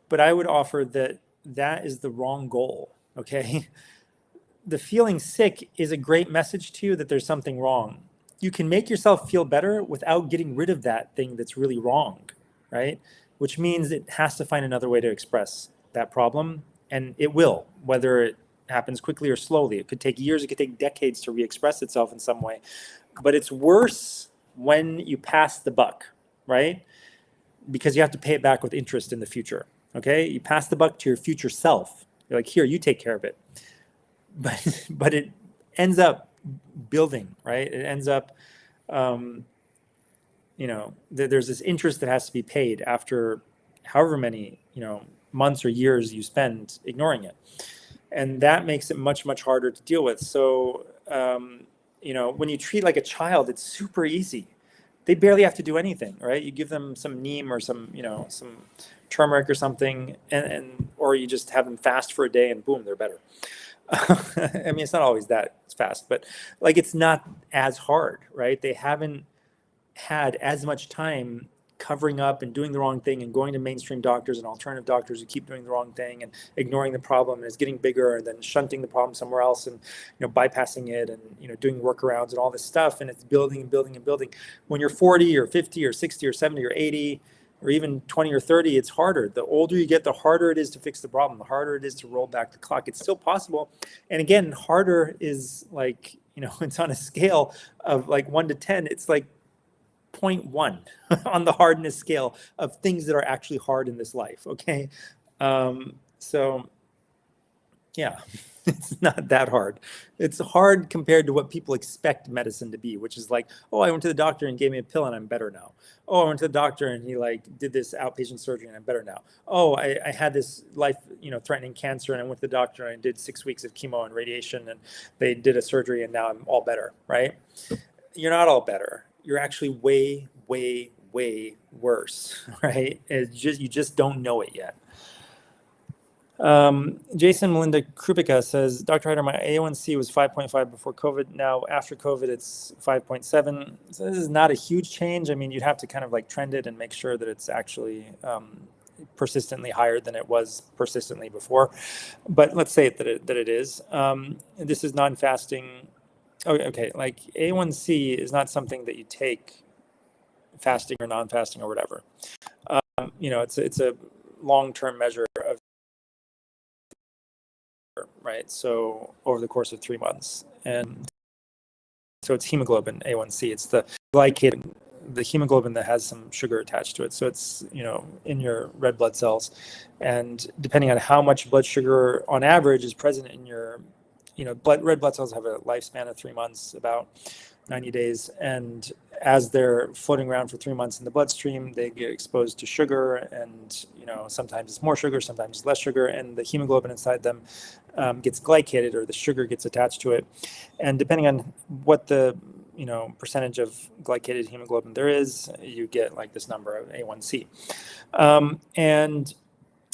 But I would offer that that is the wrong goal, okay? The feeling sick is a great message to you that there's something wrong. You can make yourself feel better without getting rid of that thing that's really wrong, right? Which means it has to find another way to express that problem, and it will, whether it happens quickly or slowly. It could take years, it could take decades to re-express itself in some way. But it's worse when you pass the buck, right? Because you have to pay it back with interest in the future, okay? You pass the buck to your future self. You're like, here, you take care of it. But it ends up building, right? It ends up, you know, there's this interest that has to be paid after however many, you know, months or years you spend ignoring it. And that makes it much, much harder to deal with. So, you know, when you treat like a child, it's super easy. They barely have to do anything, right? You give them some neem or some, you know, some turmeric or something, or you just have them fast for a day and boom, they're better. I mean, it's not always that fast, but like it's not as hard, right? They haven't had as much time covering up and doing the wrong thing and going to mainstream doctors and alternative doctors who keep doing the wrong thing and ignoring the problem, and it's getting bigger, and then shunting the problem somewhere else and, you know, bypassing it and, you know, doing workarounds and all this stuff, and it's building and building and building. When you're 40 or 50 or 60 or 70 or 80 or even 20 or 30, it's harder. The older you get, the harder it is to fix the problem, the harder it is to roll back the clock. It's still possible. And again, harder is like, you know, it's on a scale of like 1 to 10. It's like 0.1 on the hardness scale of things that are actually hard in this life. Okay. So yeah, it's not that hard. It's hard compared to what people expect medicine to be, which is like, oh, I went to the doctor and gave me a pill and I'm better now. Oh, I went to the doctor and he like did this outpatient surgery and I'm better now. Oh, I had this life, you know, threatening cancer and I went to the doctor and I did 6 weeks of chemo and radiation and they did a surgery and now I'm all better, right? You're not all better. You're actually way, way, way worse, right? It's just, you just don't know it yet. Jason Melinda Krupica says, Dr. Haider, my A1C was 5.5 before COVID. Now, after COVID, it's 5.7. So this is not a huge change. I mean, you'd have to kind of like trend it and make sure that it's actually persistently higher than it was persistently before. But let's say that it is. This is non-fasting. Okay, like A1C is not something that you take fasting or non-fasting or whatever. You know, it's a long-term measure of, right? So over the course of 3 months, and so it's hemoglobin A1C. It's the glycated, the hemoglobin that has some sugar attached to it. So it's, you know, in your red blood cells, and depending on how much blood sugar on average is present in your, you know, red blood cells have a lifespan of 3 months, about 90 days. And as they're floating around for 3 months in the bloodstream, they get exposed to sugar, and, you know, sometimes it's more sugar, sometimes it's less sugar, and the hemoglobin inside them gets glycated, or the sugar gets attached to it. And depending on what the, you know, percentage of glycated hemoglobin there is, you get like this number of A1C. And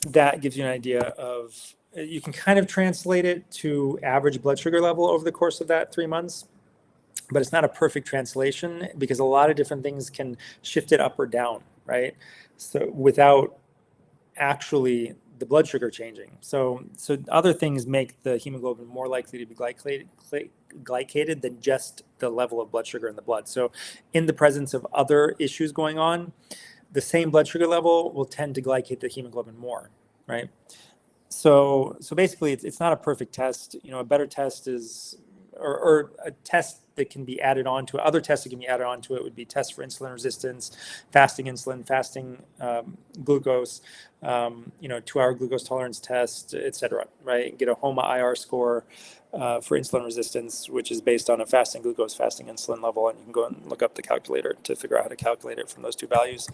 that gives you an idea of, you can kind of translate it to average blood sugar level over the course of that 3 months, but it's not a perfect translation because a lot of different things can shift it up or down, right? So without actually the blood sugar changing. So other things make the hemoglobin more likely to be glycated than just the level of blood sugar in the blood. So in the presence of other issues going on, the same blood sugar level will tend to glycate the hemoglobin more, right? So basically it's not a perfect test. You know, a better test is, or a test that can be added on to it. Other tests that can be added on to it would be tests for insulin resistance, fasting insulin, fasting glucose, 2-hour glucose tolerance test, et cetera, right? Get a HOMA IR score for insulin resistance, which is based on a fasting glucose, fasting insulin level. And you can go and look up the calculator to figure out how to calculate it from those two values.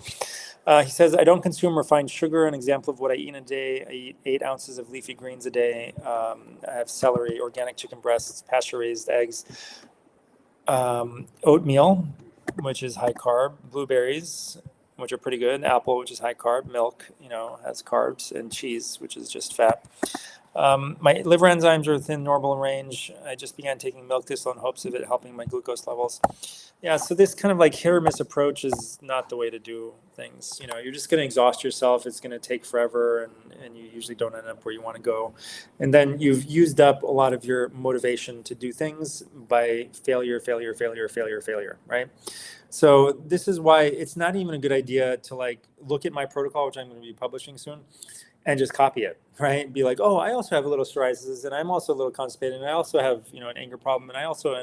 He says, I don't consume refined sugar. An example of what I eat in a day: I eat 8 ounces of leafy greens a day. I have celery, organic chicken breasts, pasture-raised eggs, oatmeal, which is high carb, blueberries, which are pretty good, apple, which is high carb, milk, has carbs, and cheese, which is just fat. My liver enzymes are within normal range. I just began taking milk thistle in hopes of it helping my glucose levels. Yeah, so this kind of like hit or miss approach is not the way to do things. You're just going to exhaust yourself. It's going to take forever, and you usually don't end up where you want to go. And then you've used up a lot of your motivation to do things by failure, right? So this is why it's not even a good idea to like look at my protocol, which I'm going to be publishing soon, and just copy it, right? Be like, oh, I also have a little psoriasis, and I'm also a little constipated, and I also have, an anger problem, and I also,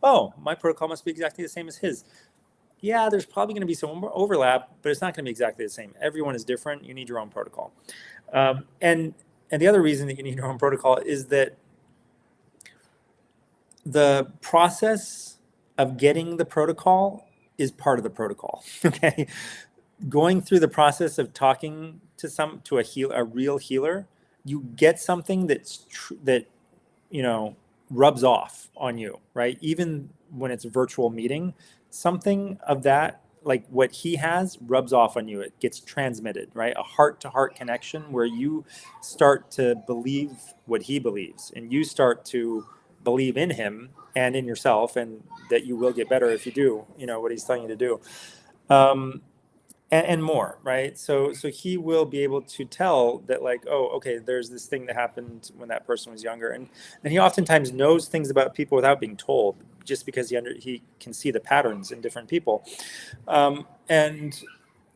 oh, my protocol must be exactly the same as his. Yeah, there's probably going to be some overlap, but it's not going to be exactly the same. Everyone is different. You need your own protocol. And the other reason that you need your own protocol is that the process of getting the protocol is part of the protocol. Okay. Going through the process of talking to a real healer, you get something that rubs off on you, right? Even when it's a virtual meeting, something of that, like what he has, rubs off on you. It gets transmitted, right? A heart-to-heart connection where you start to believe what he believes, and you start to believe in him and in yourself, and that you will get better if you do, what he's telling you to do. And more, right? So he will be able to tell that, like, oh, okay, there's this thing that happened when that person was younger, and he oftentimes knows things about people without being told, just because he can see the patterns in different people, and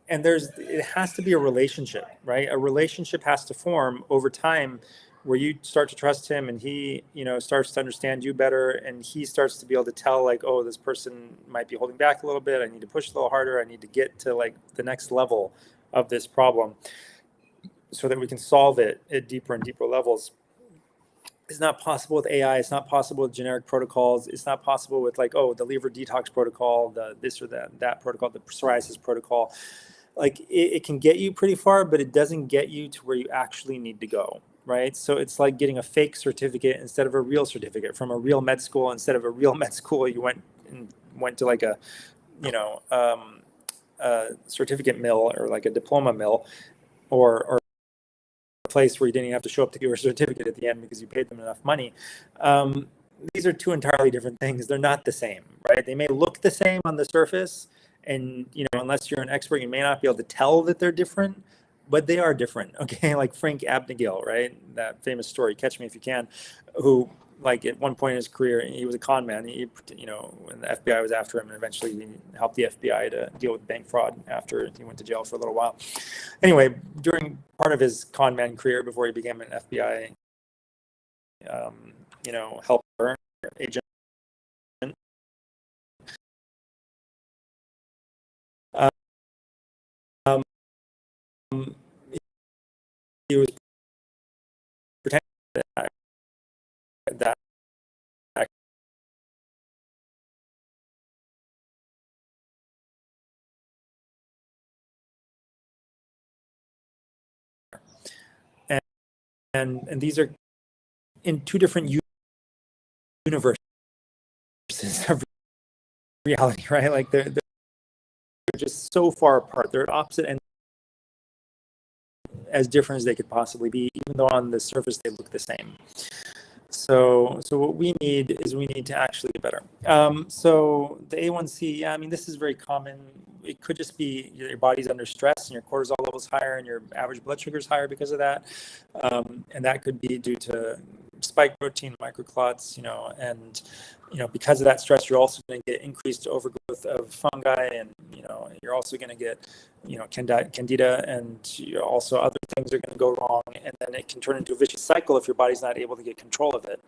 it has to be a relationship, right? A relationship has to form over time, where you start to trust him, and he, starts to understand you better, and he starts to be able to tell, like, oh, this person might be holding back a little bit. I need to push a little harder. I need to get to like the next level of this problem so that we can solve it at deeper and deeper levels. It's not possible with AI. It's not possible with generic protocols. It's not possible with like, oh, the liver detox protocol, the this or that protocol, the psoriasis protocol. Like it can get you pretty far, but it doesn't get you to where you actually need to go, right? So it's like getting a fake certificate instead of a real certificate from a real med school. Instead of a real med school, you went to like a certificate mill, or like a diploma mill, or a place where you didn't even have to show up to give a certificate at the end because you paid them enough money. These are two entirely different things. They're not the same, right? They may look the same on the surface, and unless you're an expert, you may not be able to tell that they're different, but they are different. Okay, like Frank Abagnale, right? That famous story, Catch Me If You Can, who, like, at one point in his career, he was a con man. When the FBI was after him, and eventually he helped the FBI to deal with bank fraud after he went to jail for a little while. Anyway, during part of his con man career, before he became an FBI, helper, agent, um, he was pretending that and these are in two different universes of reality, right? Like they're just so far apart. They're opposite ends, as different as they could possibly be, even though on the surface they look the same. So what we need to actually get better. So the A1C, yeah, I mean, this is very common. It could just be your body's under stress and your cortisol level's higher and your average blood sugar is higher because of that. And that could be due to spike protein, microclots, and because of that stress, you're also going to get increased overgrowth of fungi, and you're also going to get candida, and also other things are going to go wrong, and then it can turn into a vicious cycle if your body's not able to get control of it.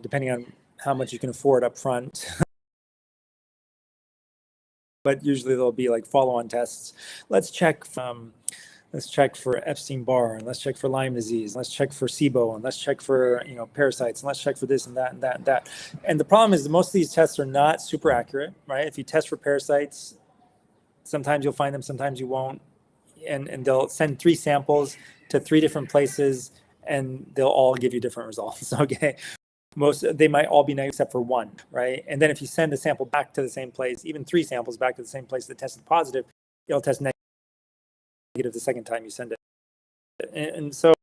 depending on how much you can afford up front. But usually there'll be like follow-on tests. Let's check for Epstein-Barr, and let's check for Lyme disease, let's check for SIBO, and let's check for parasites, and let's check for this and that and that and that. And the problem is that most of these tests are not super accurate, right? If you test for parasites, sometimes you'll find them, sometimes you won't. And they'll send 3 samples to 3 different places, and they'll all give you different results. Okay. They might all be negative except for 1, right? And then if you send a sample back to the same place, even 3 samples back to the same place that tested positive, it'll test negative the second time you send it. And so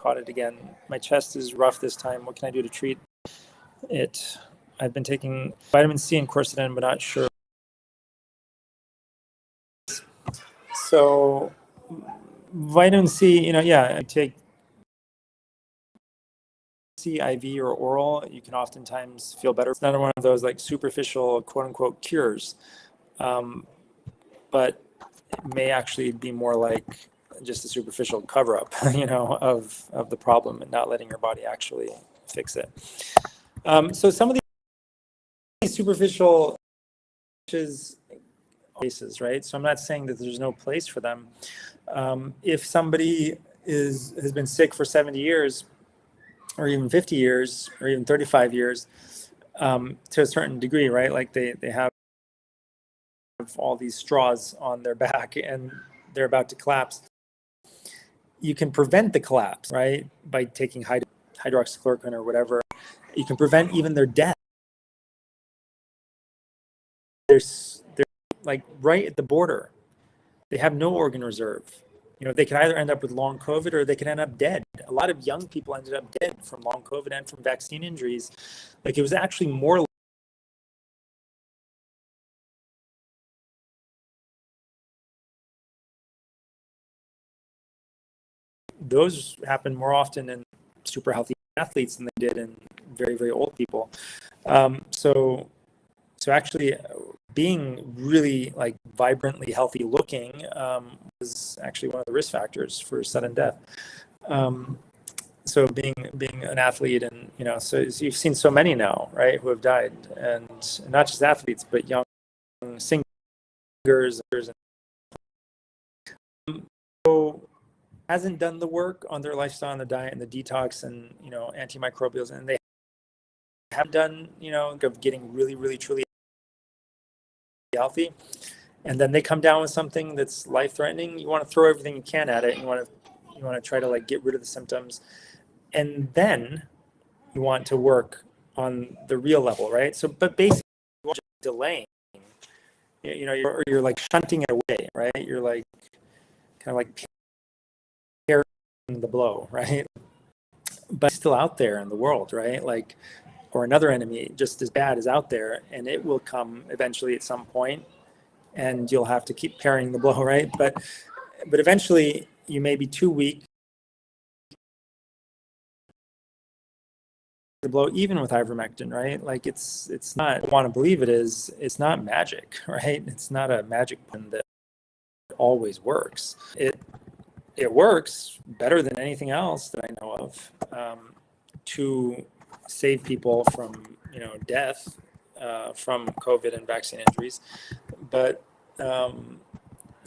caught it again. My chest is rough this time. What can I do to treat it? I've been taking vitamin C and quercetin, but not sure. So vitamin C, I take C IV or oral. You can oftentimes feel better. It's not one of those like superficial quote unquote cures, but it may actually be more like just a superficial cover up, of the problem, and not letting your body actually fix it. So some of these superficial cases, right? So I'm not saying that there's no place for them. If somebody has been sick for 70 years, or even 50 years, or even 35 years, to a certain degree, right? Like they have all these straws on their back and they're about to collapse. You can prevent the collapse, right? By taking hydroxychloroquine or whatever. You can prevent even their death. They're like right at the border. They have no organ reserve. They could either end up with long COVID or they could end up dead. A lot of young people ended up dead from long COVID and from vaccine injuries. Like it was actually more. Those happen more often in super healthy athletes than they did in very, very old people. So actually being really like vibrantly healthy looking was actually one of the risk factors for sudden death. So being an athlete, and so you've seen so many now, right, who have died, and not just athletes, but young singers. So hasn't done the work on their lifestyle and the diet and the detox and antimicrobials, and they have done of getting really, really, truly healthy, and then they come down with something that's life-threatening. You want to throw everything you can at it, and you want to try to like get rid of the symptoms, and then you want to work on the real level, right? So, but basically, you're just delaying. You're like shunting it away, right? You're like kind of like parrying the blow, right? But it's still out there in the world, right? Like, or another enemy just as bad is out there, and it will come eventually at some point, and you'll have to keep parrying the blow, right? But eventually you may be too weak to blow, even with ivermectin, right? Like it's not, I want to believe it's not magic, right? It's not a magic pun that always works. It works better than anything else that I know of to save people from death from COVID and vaccine injuries, but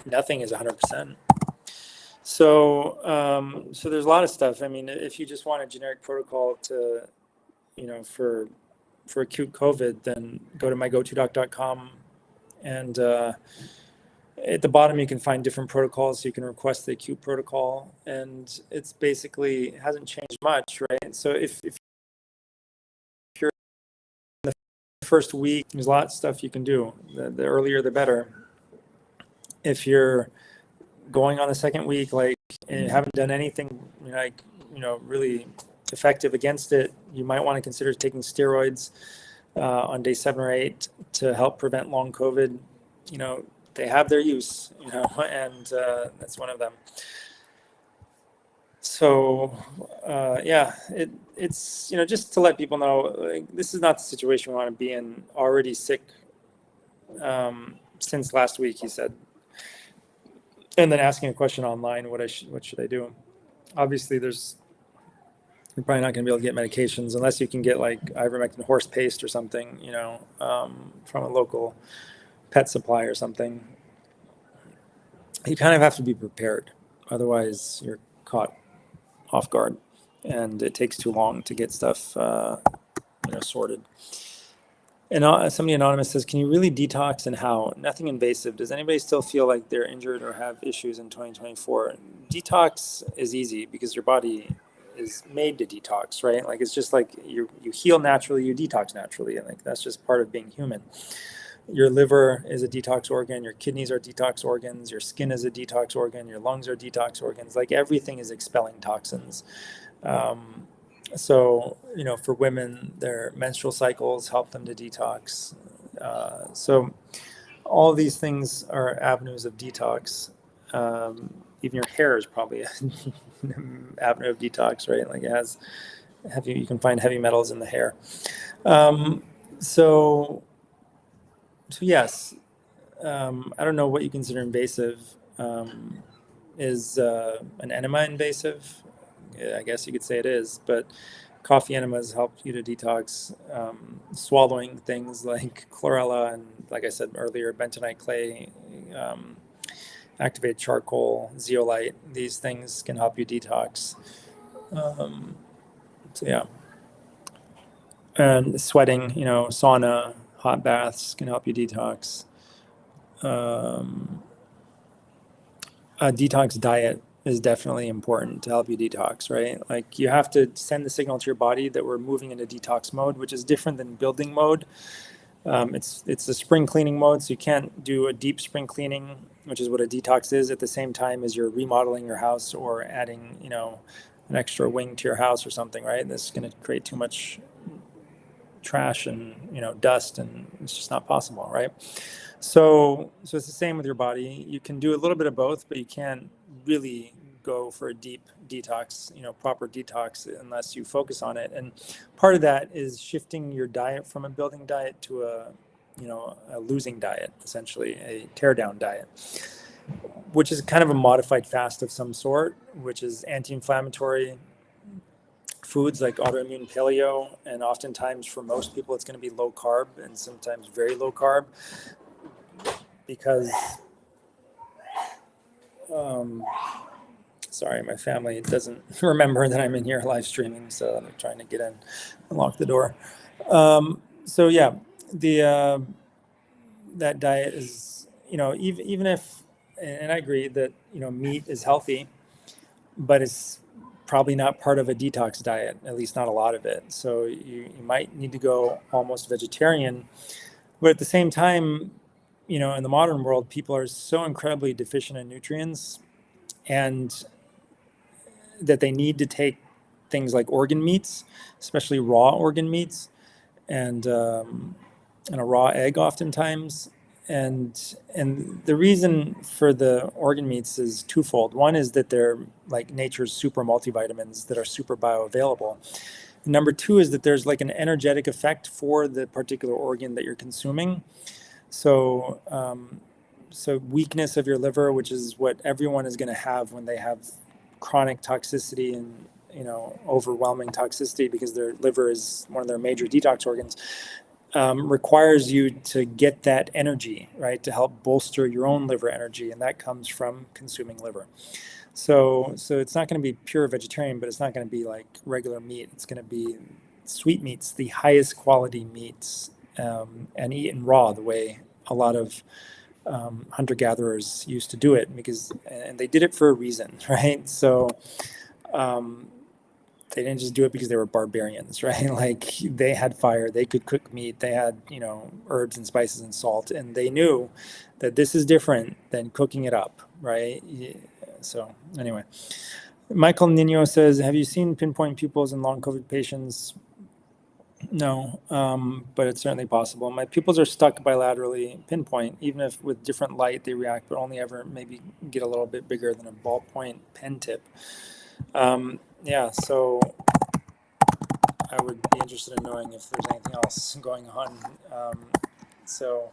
nothing is 100%. So there's a lot of stuff. I mean, if you just want a generic protocol to, for acute COVID, then go to mygotodoc.com, and at the bottom you can find different protocols. So you can request the acute protocol, and it's basically, it hasn't changed much, right? So if you're in the first week, there's a lot of stuff you can do. The earlier the better. If you're going on the second week, like, and you haven't done anything like, really effective against it, you might want to consider taking steroids on day 7 or 8 to help prevent long COVID. They have their use, and that's one of them. So yeah, it's just to let people know, like, this is not the situation we want to be in. Already sick since last week, he said, and then asking a question online, what should I do? Obviously, you're probably not going to be able to get medications unless you can get like ivermectin horse paste or something, from a local pet supply or something. You kind of have to be prepared, otherwise you're caught off guard, and it takes too long to get stuff sorted. And somebody anonymous says, can you really detox, and how? Nothing invasive. Does anybody still feel like they're injured or have issues in 2024? Detox is easy because your body is made to detox, right? Like, it's just like you heal naturally, you detox naturally. Like, that's just part of being human. Your liver is a detox organ, your kidneys are detox organs, your skin is a detox organ, your lungs are detox organs. Like, everything is expelling toxins. So, for women, their menstrual cycles help them to detox. So all these things are avenues of detox. Even your hair is probably an avenue of detox, right? Like, it has you can find heavy metals in the hair. So yes, I don't know what you consider invasive. Is an enema invasive? I guess you could say it is, but coffee enemas help you to detox. Swallowing things like chlorella and, like I said earlier, bentonite clay, activated charcoal, zeolite, these things can help you detox. So yeah. And sweating, sauna, hot baths can help you detox. A detox diet is definitely important to help you detox, right? Like, you have to send the signal to your body that we're moving into detox mode, which is different than building mode. It's a spring cleaning mode, so you can't do a deep spring cleaning, which is what a detox is, at the same time as you're remodeling your house or adding, an extra wing to your house or something, right? This is going to create too much trash and dust, and it's just not possible, right? So it's the same with your body. You can do a little bit of both, but you can't really go for a deep detox, proper detox, unless you focus on it. And part of that is shifting your diet from a building diet to a losing diet, essentially a tear down diet, which is kind of a modified fast of some sort, which is anti-inflammatory foods like autoimmune paleo. And oftentimes for most people, it's going to be low carb, and sometimes very low carb, because sorry, my family doesn't remember that I'm in here live streaming, so they're trying to get in and lock the door. So yeah, that diet is, even if, and I agree that, meat is healthy, but it's probably not part of a detox diet, at least not a lot of it. So you might need to go almost vegetarian, but at the same time, in the modern world, people are so incredibly deficient in nutrients, and that they need to take things like organ meats, especially raw organ meats, and a raw egg oftentimes. And the reason for the organ meats is twofold. One is that they're like nature's super multivitamins that are super bioavailable. And number two is that there's like an energetic effect for the particular organ that you're consuming. So weakness of your liver, which is what everyone is going to have when they have chronic toxicity and overwhelming toxicity, because their liver is one of their major detox organs, requires you to get that energy, right, to help bolster your own liver energy, and that comes from consuming liver. So it's not going to be pure vegetarian, but it's not going to be like regular meat. It's going to be sweet meats, the highest quality meats, and eaten raw, the way a lot of hunter-gatherers used to do it, and they did it for a reason, right? So um, they didn't just do it because they were barbarians, right? Like they had fire, they could cook meat, they had, herbs and spices and salt, and they knew that this is different than cooking it up, right? So anyway, Michael Nino says, have you seen pinpoint pupils in long COVID patients? No, but it's certainly possible. My pupils are stuck bilaterally pinpoint. Even if with different light they react, but only ever maybe get a little bit bigger than a ballpoint pen tip. Yeah, so I would be interested in knowing if there's anything else going on. So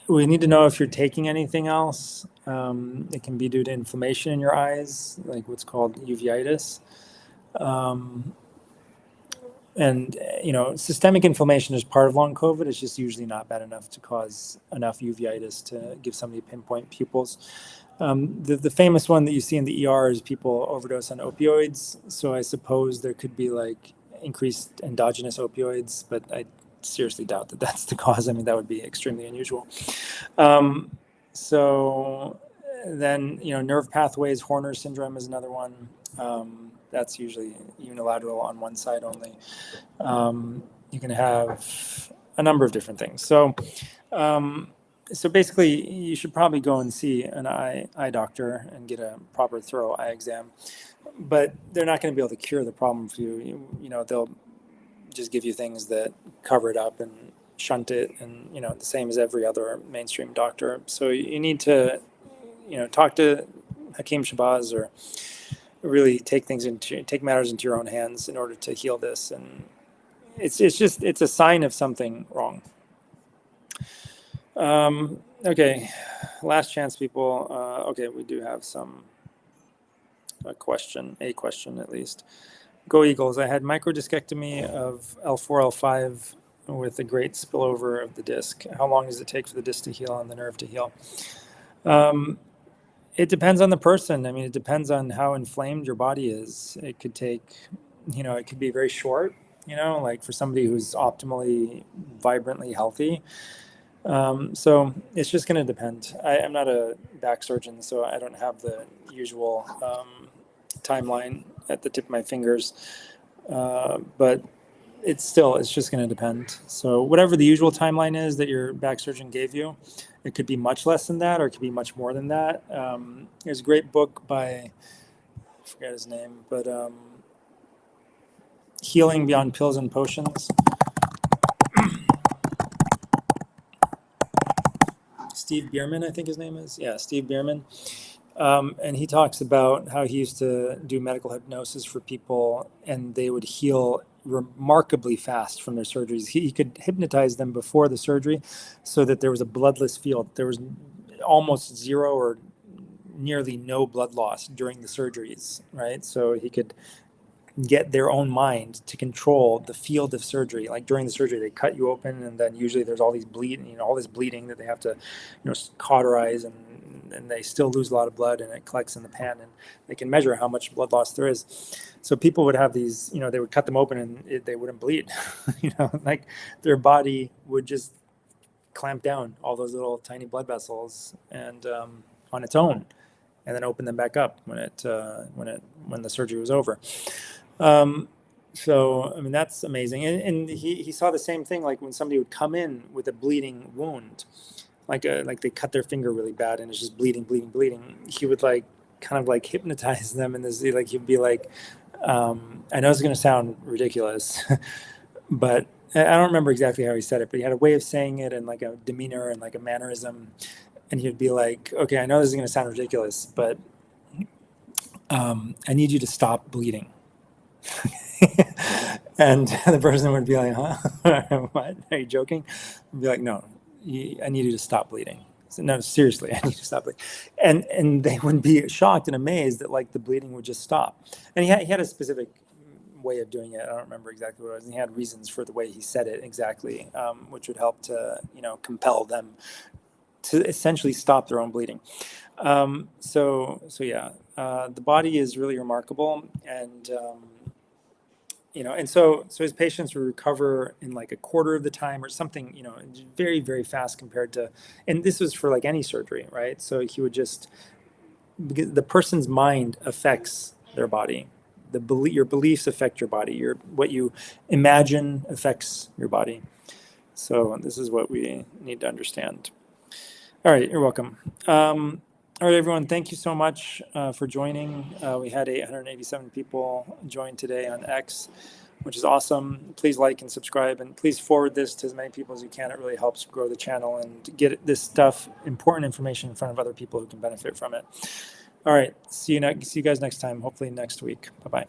we need to know if you're taking anything else. It can be due to inflammation in your eyes, like what's called uveitis. And systemic inflammation is part of long COVID. It's just usually not bad enough to cause enough uveitis to give somebody pinpoint pupils. The famous one that you see in the ER is people overdose on opioids. So I suppose there could be like increased endogenous opioids, but I seriously doubt that that's the cause. I mean, that would be extremely unusual. So then, nerve pathways, Horner syndrome is another one. That's usually unilateral on one side only. You can have a number of different things. So basically, you should probably go and see an eye doctor and get a proper thorough eye exam. But they're not going to be able to cure the problem for you. They'll just give you things that cover it up and shunt it, and the same as every other mainstream doctor. So you need to talk to Hakim Shabazz, or really take matters into your own hands in order to heal this. And it's a sign of something wrong. Okay, last chance, people. Okay, we do have a question at least. Go Eagles. I had microdiscectomy of L4, L5 with a great spillover of the disc. How long does it take for the disc to heal and the nerve to heal? It depends on the person. I mean, it depends on how inflamed your body is. It could take, it could be very short, like for somebody who's optimally, vibrantly healthy. So it's just going to depend. I'm not a back surgeon, so I don't have the usual timeline at the tip of my fingers. But it's just going to depend. So whatever the usual timeline is that your back surgeon gave you, it could be much less than that, or it could be much more than that. There's a great book by, I forget his name, but Healing Beyond Pills and Potions. Steve Bierman, I think his name is. Yeah, Steve Bierman. And he talks about how he used to do medical hypnosis for people, and they would heal remarkably fast from their surgeries. He could hypnotize them before the surgery so that there was a bloodless field. There was almost zero or nearly no blood loss during the surgeries, right? So he could get their own mind to control the field of surgery. Like during the surgery, they cut you open, and then usually there's all these all this bleeding that they have to, cauterize, and they still lose a lot of blood, and it collects in the pan, and they can measure how much blood loss there is. So people would have these, they would cut them open, and they wouldn't bleed. Like their body would just clamp down all those little tiny blood vessels and on its own, and then open them back up when the surgery was over. So I mean, that's amazing. And he saw the same thing, like when somebody would come in with a bleeding wound, like they cut their finger really bad and it's just bleeding. He would kind of hypnotize them, and he'd be like, I know it's going to sound ridiculous, but I don't remember exactly how he said it, but he had a way of saying it and like a demeanor and like a mannerism. And he'd be like, okay, I know this is going to sound ridiculous, but I need you to stop bleeding. And the person would be like, huh? What? Are you joking? I'd be like, no, I need you to stop bleeding. So, no, seriously, I need you to stop bleeding. And they would be shocked and amazed that the bleeding would just stop. And he had a specific way of doing it. I don't remember exactly what it was. And he had reasons for the way he said it exactly, which would help to, compel them to essentially stop their own bleeding. So yeah, the body is really remarkable, and and so his patients would recover in like a quarter of the time or something, very, very fast compared to, and this was for like any surgery, right? So he would just, because the person's mind affects their body. Your beliefs affect your body. What you imagine affects your body. So this is what we need to understand. All right, you're welcome. All right, everyone, thank you so much for joining. We had 887 people join today on X, which is awesome. Please like and subscribe, and please forward this to as many people as you can. It really helps grow the channel and get this stuff, important information, in front of other people who can benefit from it. All right, see you guys next time, hopefully next week. Bye-bye.